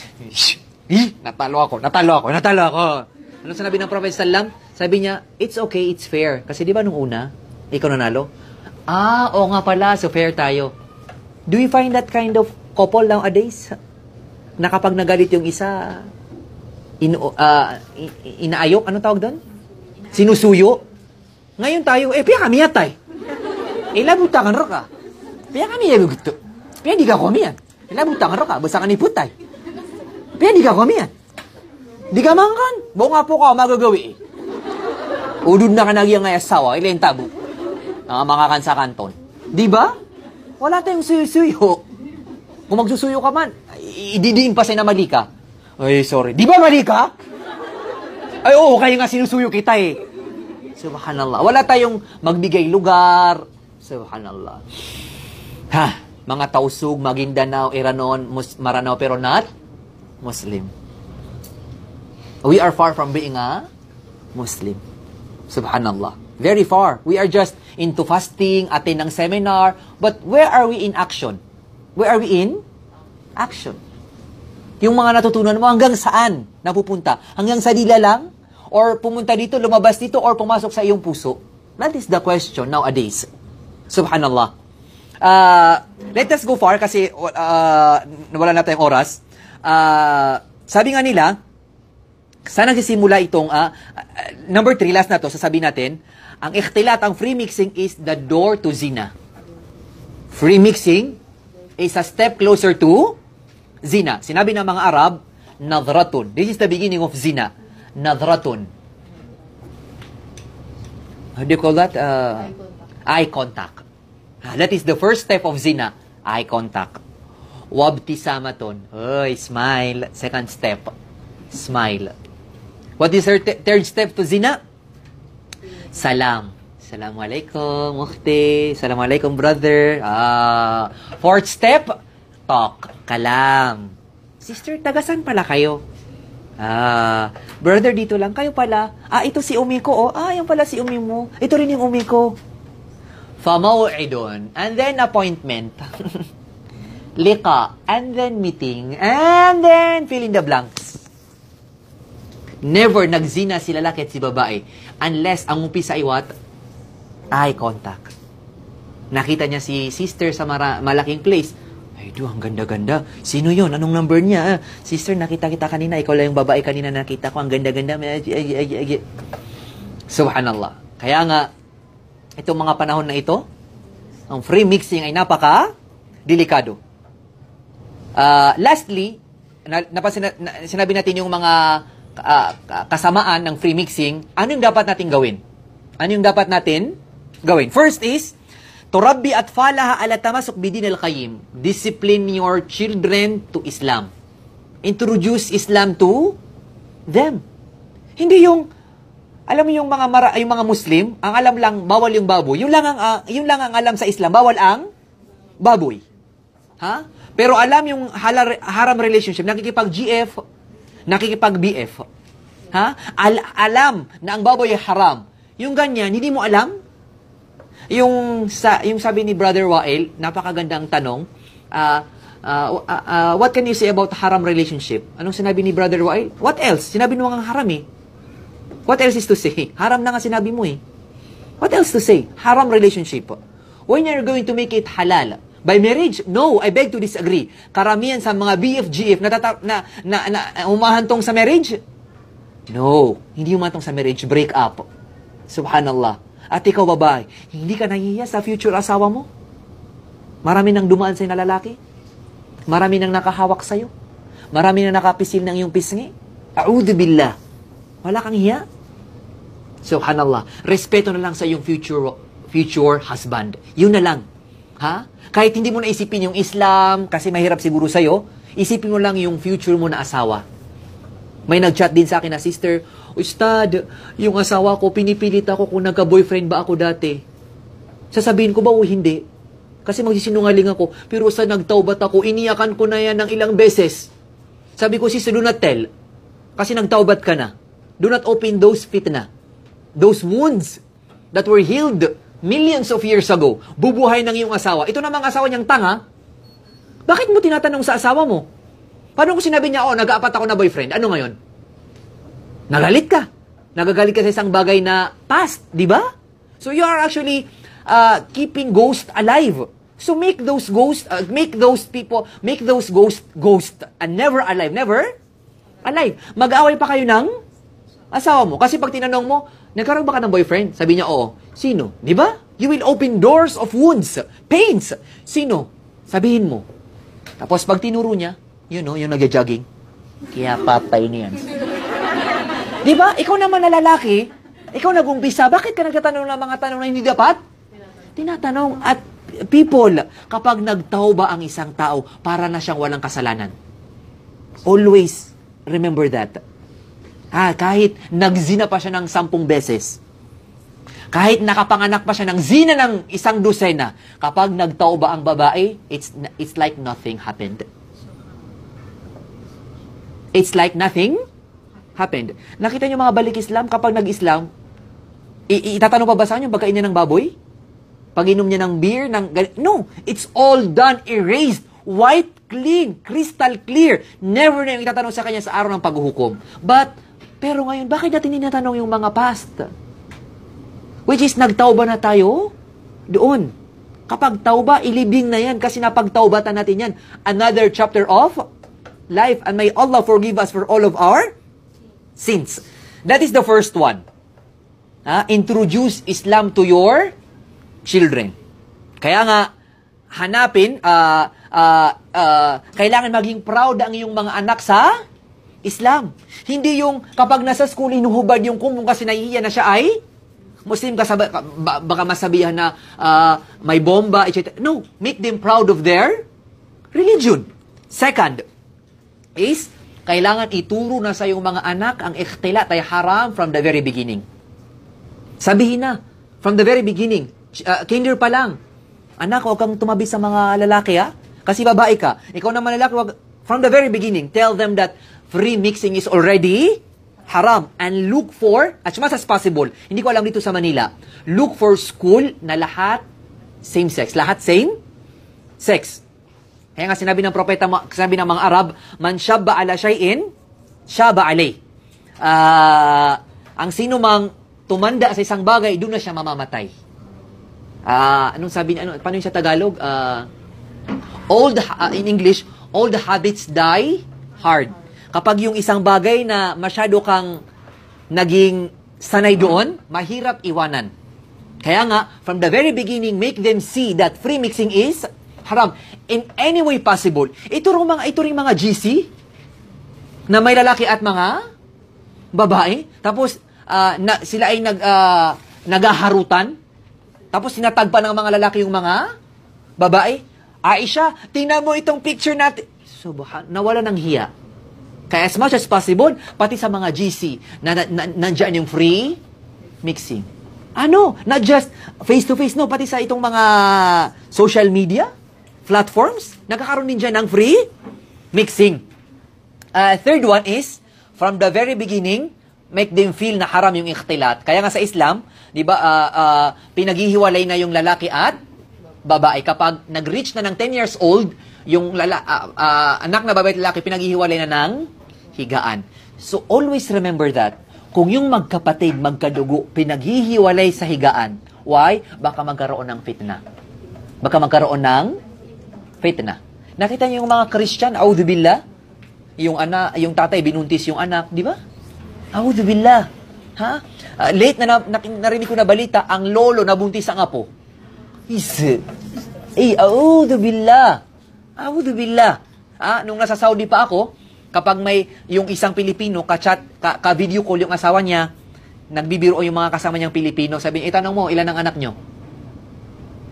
natalo ako. Ano sinabi ng Prophet sallam? Sabi niya, it's okay, it's fair. Kasi di ba nung una, ikaw nanalo? Oo nga pala, so fair tayo. Do you find that kind of couple nowadays? Na kapag nagalit yung isa, inaayok, anong tawag doon? Sinusuyo. Ngayon tayo, piya kami yatay. Ilabutangan ro ka. Piya kami yabuguto. Piya di ka kumiyan. Ilabutangan ro ka, basta ka ni putay. Piya di ka kumiyan. Di ka mangkan. Buong nga po ka, magagawi. Udud na ka nagyang ngay asawa, ilayin tabo. Mga kansa kanton. Di ba? Wala tayong suyo-suyo. Kung magsusuyo ka man, ididiin pa sa'yo na mali ka. Ay, sorry. Di ba mali ka? Ay, oo, kaya nga sinusuyo kita eh. Subhanallah. Wala tayong magbigay lugar. Subhanallah. Mga Tausug, Maguindanao, Iranon, Maranao, pero not Muslim. We are far from being a Muslim. Subhanallah. Very far. We are just into fasting, attend ng seminar, but where are we in action? Where are we in action? Yung mga natutunan mo, hanggang saan napupunta? Hanggang sa dila lang? Or pumunta dito, lumabas dito, or pumasok sa iyong puso? That is the question nowadays. Subhanallah. Let us go far kasi wala na tayong oras. Sabi nga nila, saan nagsisimula itong, number 3, last na to, sasabihin natin, ang ikhtilat, ang free mixing is the door to zina. Free mixing is a step closer to zina. Sinabi ng mga Arab, nadratun. This is the beginning of zina. Nadratun. How do you call that? Eye contact. That is the first step of zina. Eye contact. Wabtisamaton. Smile. Second step. Smile. What is her third step to zina? Salam. Assalamualaikum, mukhti. Assalamualaikum, brother. Fourth step, talk. Kalam. Sister, tagasan pala kayo? Brother, dito lang kayo pala. Ito si umi ko. Yung pala si umi mo. Ito rin yung umi ko. Famaw'idun. And then appointment. Liqa. And then meeting. And then fill in the blanks. Never nagzina si lalaki at si babae unless ang umpisa ay what? Eye contact. Nakita niya si sister sa malaking place. Ay, ang ganda-ganda. Sino yon? Anong number niya? Sister, nakita kita kanina. Ikaw lang yung babae kanina nakita ko. Ang ganda-ganda. Subhanallah. Kaya nga, itong mga panahon na ito, ang free mixing ay napaka-delikado. Lastly, sinabi natin yung mga kasamaan ng free mixing. Ano yung dapat natin gawin? Ano yung dapat natin gawin? First is, turabbi at falaha ala tamasuk bidin al-qayyim. Discipline your children to Islam. Introduce Islam to them. Hindi yung, alam mo yung mga Muslim, ang alam lang, bawal yung baboy. Yung lang ang alam sa Islam, bawal ang baboy. Ha? Pero alam yung haram relationship, nakikipag-GF, nakikipag-BF. Ha? Alam na ang baboy ay haram. Yung ganyan, hindi mo alam? Yung sabi ni Brother Wael, napakagandang tanong, what can you say about haram relationship? Anong sinabi ni Brother Wael? What else? Sinabi mo nga haram eh. What else is to say? Haram na nga sinabi mo eh. What else to say? Haram relationship. When you're going to make it halal, by marriage? No, I beg to disagree. Karamihan sa mga BFGF na umahantong sa marriage? No, hindi umahantong sa marriage. Break up. Subhanallah. At ikaw, babae, hindi ka nahihiya sa future asawa mo? Marami nang dumaan sa'yo na lalaki? Marami nang nakahawak sa'yo? Marami nang nakapisil ng iyong pisngi? A'udhu billah. Wala kang hiya? Subhanallah. Respeto na lang sa iyong future husband. Yun na lang. Ha? Kahit hindi mo na isipin yung Islam, kasi mahirap siguro sa'yo, isipin mo lang yung future mo na asawa. May nag-chat din sa akin na, sister, Ustad, yung asawa ko, pinipilit ako kung nagka-boyfriend ba ako dati. Sasabihin ko ba o hindi? Kasi magsisinungaling ako. Pero sa nagtaubat ako, iniyakan ko na yan ng ilang beses. Sabi ko, sister, do not tell. Kasi nagtaubat ka na. Do not open those fitna. Those wounds that were healed millions of years ago. Bubuhay ng iyong asawa. Ito namang asawa niyang tanga. Bakit mo tinatanong sa asawa mo? Paano kung sinabi niya, nag-aapat ako na boyfriend? Ano ngayon? Nagalit ka. Nagagalit ka sa isang bagay na past, di ba? So you are actually keeping ghost alive. So make those ghosts ghost and never alive. Never alive. Mag-away pa kayo ng asawa mo. Kasi pag tinanong mo, nagkaroon ba ka ng boyfriend? Sabi niya, oo. Sino? Di ba? You will open doors of wounds, pains. Sino? Sabihin mo. Tapos pag tinuro niya, yung nag-jogging, kaya patay niyan. Di ba? Ikaw naman na lalaki, ikaw nag-umpisa, bakit ka nagtatanong ng mga tanong na hindi dapat? Tinatanong. At people, kapag nagtauba ang isang tao, para na siyang walang kasalanan. Always remember that. Kahit nagzina pa siya ng 10 beses, kahit nakapanganak pa siya ng zina ng 1 dosena, kapag nagtauba ang babae, it's like nothing happened. It's like nothing happened. Nakita niyo mga balik Islam, kapag nag-Islam, itatanong pa ba sa kanya pagkainin ng baboy? Pag-inom niya ng beer? No! It's all done, erased, white, clean, crystal clear. Never na yung itatanong sa kanya sa araw ng paghuhukom. Pero ngayon, bakit natin tinatanong yung mga past? Which is, nagtauba na tayo doon. Kapag tauba, ilibing na yan kasi napagtaubatan natin yan. Another chapter of life. And may Allah forgive us for all of our sins. That is the first one. Introduce Islam to your children. Kaya nga, hanapin, kailangan maging proud ang iyong mga anak sa Islam. Hindi yung kapag nasa school, inuhubad yung kung kasi nahihiya na siya ay Muslim ka, baka masabihan na may bomba, etc. No, make them proud of their religion. Second is, kailangan ituro na sa iyong mga anak ang ikhtilat ay haram from the very beginning. Sabihin na, from the very beginning, kinder pa lang, anak, huwag kang tumabi sa mga lalaki, kasi babae ka. Ikaw naman lalaki, from the very beginning, tell them that free mixing is already haram. And look for, as much as possible, hindi ko alam dito sa Manila, look for school na lahat same sex. Lahat same sex. Kaya nga sinabi ng propeta, sinabi ng mga Arab, man shabba ala shay'in, shaba alay. Ang sino mang tumanda sa isang bagay, doon na siya mamamatay. Anong sabi niya? Paano yung sa Tagalog? In English, all the habits die hard. Kapag yung isang bagay na masyado kang naging sanay doon, mahirap iwanan. Kaya nga, from the very beginning, make them see that free mixing is haram. In any way possible. Ito ring mga GC na may lalaki at mga babae. Tapos, sila ay nagaharutan. Tapos, sinatagpa ng mga lalaki yung mga babae. Aisha, tingnan mo itong picture natin. Nawala ng hiya. Kaya as much as possible, pati sa mga GC, nandiyan yung free mixing. Not just face-to-face, no, pati sa itong mga social media, platforms, nagkakaroon din dyan ng free mixing. Third one is, from the very beginning, make them feel na haram yung ikhtilat. Kaya nga sa Islam, di ba, pinaghihiwalay na yung lalaki at babae. Kapag nag-reach na ng 10 years old, yung anak na babae at lalaki, pinaghihiwalay na ng higaan. So, always remember that. Kung yung magkapatid, magkadugo, pinaghihiwalay sa higaan, why? Baka magkaroon ng fitna. Baka magkaroon ng fitna. Nakita niyo yung mga Christian, audhubillah, yung tatay binuntis yung anak, di ba? Audhubillah. Ha? Late na narinig ko na balita, ang lolo nabuntis ang apo. Audhubillah. Audhubillah. Nung nasa Saudi pa ako, kapag may yung isang Pilipino, ka-video call yung asawa niya, nagbibiro yung mga kasama niyang Pilipino, sabi niya, itanong mo, ilan ang anak niyo?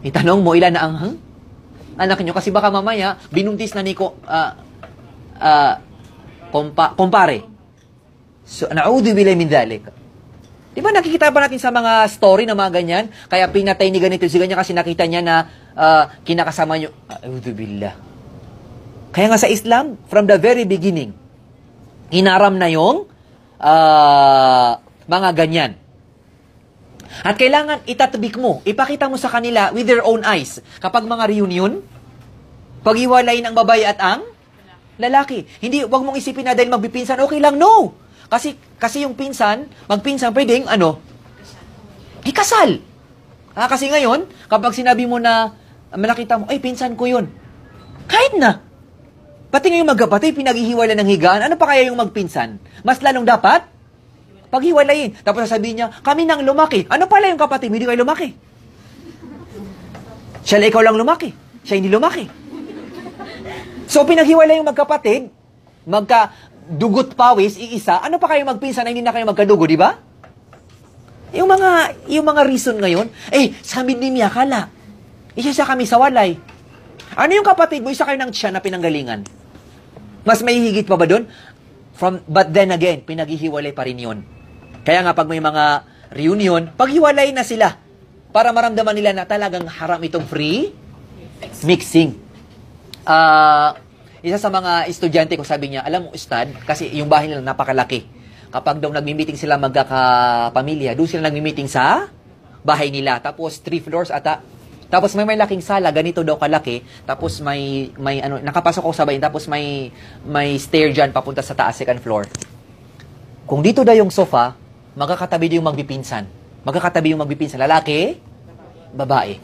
Itanong mo, ilan na ang anak niyo? Kasi baka mamaya, binuntis na ni kumpare. So, na'udhu bilay min dhalik. Di ba nakikita pa natin sa mga story na mga ganyan? Kaya pinatay ni ganito si ganyan kasi nakita niya na kinakasama niyo. Na'udhu billah. Kaya nga sa Islam, from the very beginning, inaram na yung mga ganyan. At kailangan itatbik mo, ipakita mo sa kanila with their own eyes. Kapag mga reunion, paghiwalay ng babae at ang lalaki. Hindi, wag mong isipin na dahil magbipinsan, okay lang, no. Kasi yung magpinsan, pwedeng, ikasal. Kasi ngayon, kapag sinabi mo na, nakita mo, ay, pinsan ko yun. Kahit na. Pati ngayong magkapatid, pinaghihiwalay ng higaan, ano pa kaya yung magpinsan? Mas lalong dapat, paghiwalayin. Tapos sasabihin niya, kami nang lumaki. Ano pala yung kapatid? Hindi kayo lumaki. Siya ikaw lang lumaki. Siya hindi lumaki. So, pinaghiwalay yung magkapatid, magkadugot pawis, iisa, ano pa kayo magpinsan na hindi na kayo magkadugo, di ba? Yung mga reason ngayon, sa amin ni Mia, kala, isa kami sa walay. Ano yung kapatid mo? Isa kayo ng tiyan na pinanggalingan. Mas may higit pa ba doon? But then again, pinaghihiwalay pa rin yun. Kaya nga pag may mga reunion, paghiwalay na sila para maramdaman nila na talagang haram itong free mixing. Isa sa mga estudyante ko sabi niya, alam mo, Ustad, kasi yung bahay nila napakalaki. Kapag daw nagmi-meeting sila magkakapamilya, doon sila nagmi-meeting sa bahay nila. Tapos 3 floors ata. Tapos may laking sala, ganito daw kalaki. Tapos may nakapasok ako sa bahay, tapos may stair dyan papunta sa taas, second floor. Kung dito daw yung sofa, magkakatabi yung magbipinsan. Magkakatabi yung magbipinsan. Lalaki, babae.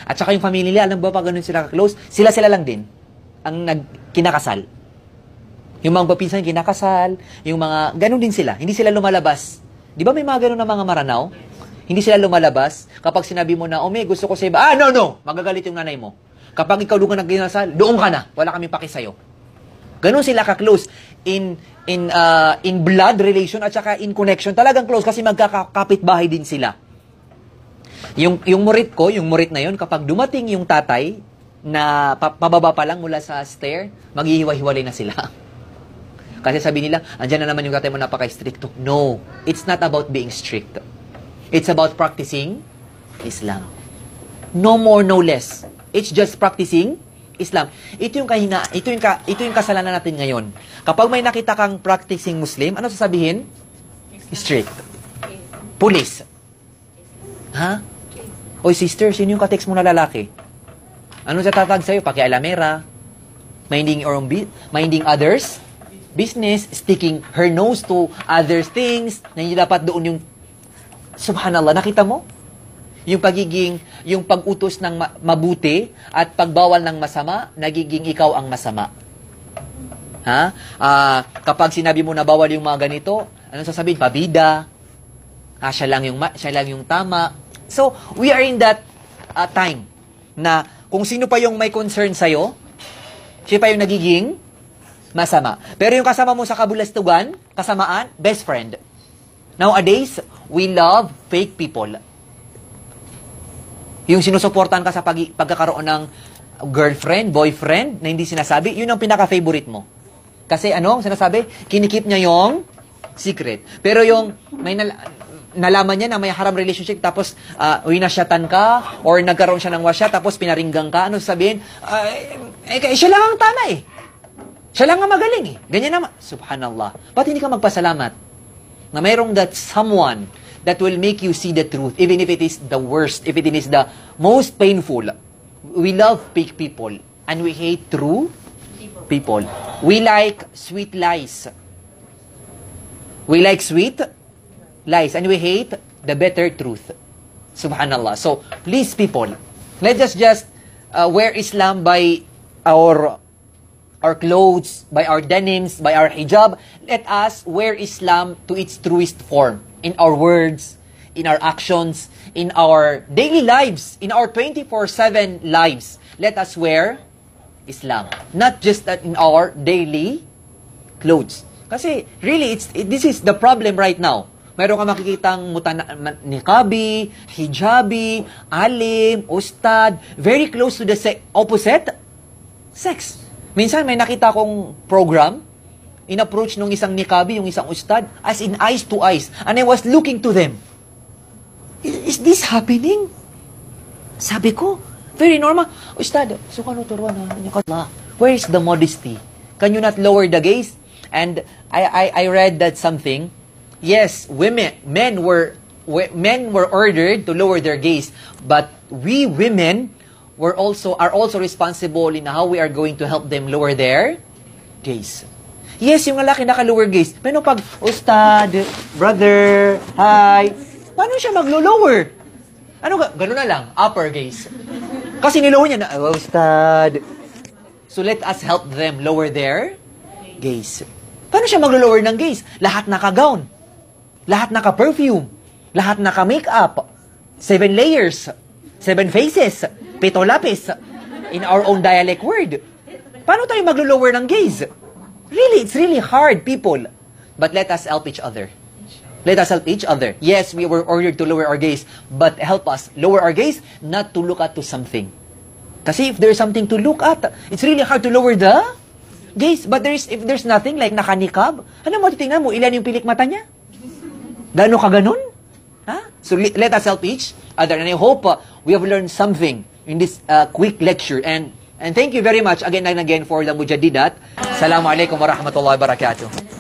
At saka yung family nila, alam ba pa ganun sila ka-close? Sila lang din ang kinakasal. Yung mga papinsan kinakasal, yung mga, ganun din sila. Hindi sila lumalabas. Di ba may mga ganun na mga maranaw? Hindi sila lumalabas. Kapag sinabi mo na, may gusto ko sa iba, no, magagalit yung nanay mo. Kapag ikaw doon ka nagkinasal, doon ka na. Wala kami paki sa'yo. Ganun sila ka-close. In blood relation at saka in connection, talagang close kasi magkakapit bahay din sila. Yung murit na yun, kapag dumating yung tatay, na pababa pa lang mula sa stair, maghihiwa-hiwalay na sila. Kasi sabi nila, andyan na naman yung tatay mo napaka-stricto. No, it's not about being strict. It's about practicing Islam. No more, no less. It's just practicing Islam. Ito yung kasalanan natin ngayon. Kapag may nakita kang practicing Muslim, ano sasabihin? Strict. Police. Ha? Oy, sister, sino yung ka-text mo na lalaki? Ano sa tatag sa'yo? Pakialamera, minding others, business, sticking her nose to other things, na hindi dapat doon yung, subhanallah, nakita mo? Yung pag-utos ng mabuti at pagbawal ng masama, nagiging ikaw ang masama. Ha? Kapag sinabi mo na bawal yung mga ganito, ano sasabihin? Pabida. Siya lang yung tama. So, we are in that time na kung sino pa yung may concern sa'yo, siya pa yung nagiging masama. Pero yung kasama mo sa kabulastugan, kasamaan, best friend. Nowadays, we love fake people. Yung sinusuportahan ka sa pagkakaroon ng girlfriend, boyfriend, na hindi sinasabi, yun ang pinaka-favorite mo. Kasi sinasabi? Kinikip niya yung secret. Pero yung, nalaman niya na may haram relationship, tapos winasyatan ka, or nagkaroon siya ng wasya, tapos pinaringgang ka, ano sabihin? Siya lang ang tama eh. Siya lang ang magaling eh. Ganyan naman. Subhanallah. Ba't hindi ka magpasalamat na mayroong that someone that will make you see the truth, even if it is the worst, if it is the most painful. We love fake people, and we hate true people. We like sweet lies. We like sweet lies, and we hate the better truth. Subhanallah. So, please people, let us just wear Islam by our clothes, by our denims, by our hijab. Let us wear Islam to its truest form. In our words, in our actions, in our daily lives, in our 24/7 lives. Let us wear Islam. Not just that in our daily clothes. Kasi, really, this is the problem right now. Mayroon ka makikitang niqabi, hijabi, alim, ustad, very close to the opposite sex. Minsan may nakita kong program, in-approach nung isang niqabi, yung isang ustad, as in eyes to eyes. And I was looking to them. Is this happening? Sabi ko, very normal. Ustad, suka no turuan na. Where is the modesty? Can you not lower the gaze? And I read that something. Yes, men were ordered to lower their gaze, but we women are also responsible in how we are going to help them lower their gaze. Yes, yung lalaki naka-lower gaze. Pero pag, Ustad, brother, hi, paano siya maglo-lower? Ano gano'n na lang, upper gaze. Kasi nilower niya na, Ustad. So let us help them lower their gaze. Paano siya maglo-lower ng gaze? Lahat naka-gown. Lahat naka-perfume. Lahat naka-makeup. 7 layers. 7 faces. 7 lapis. In our own dialect word. Paano tayo maglo-lower ng gaze? Really, it's really hard, people. But let us help each other. Let us help each other. Yes, we were ordered to lower our gaze, but help us lower our gaze, not to look at to something. Kasi if there's something to look at, it's really hard to lower the gaze. But if there's nothing, like nakanikab, ano mo, titingnan mo, ilan yung pilik mata niya? Gano'n ka ganun? So let us help each other. And I hope we have learned something in this quick lecture. And thank you very much again and again for the Mujadidat. Assalamu alaikum wa rahmatullahi wa barakatuh.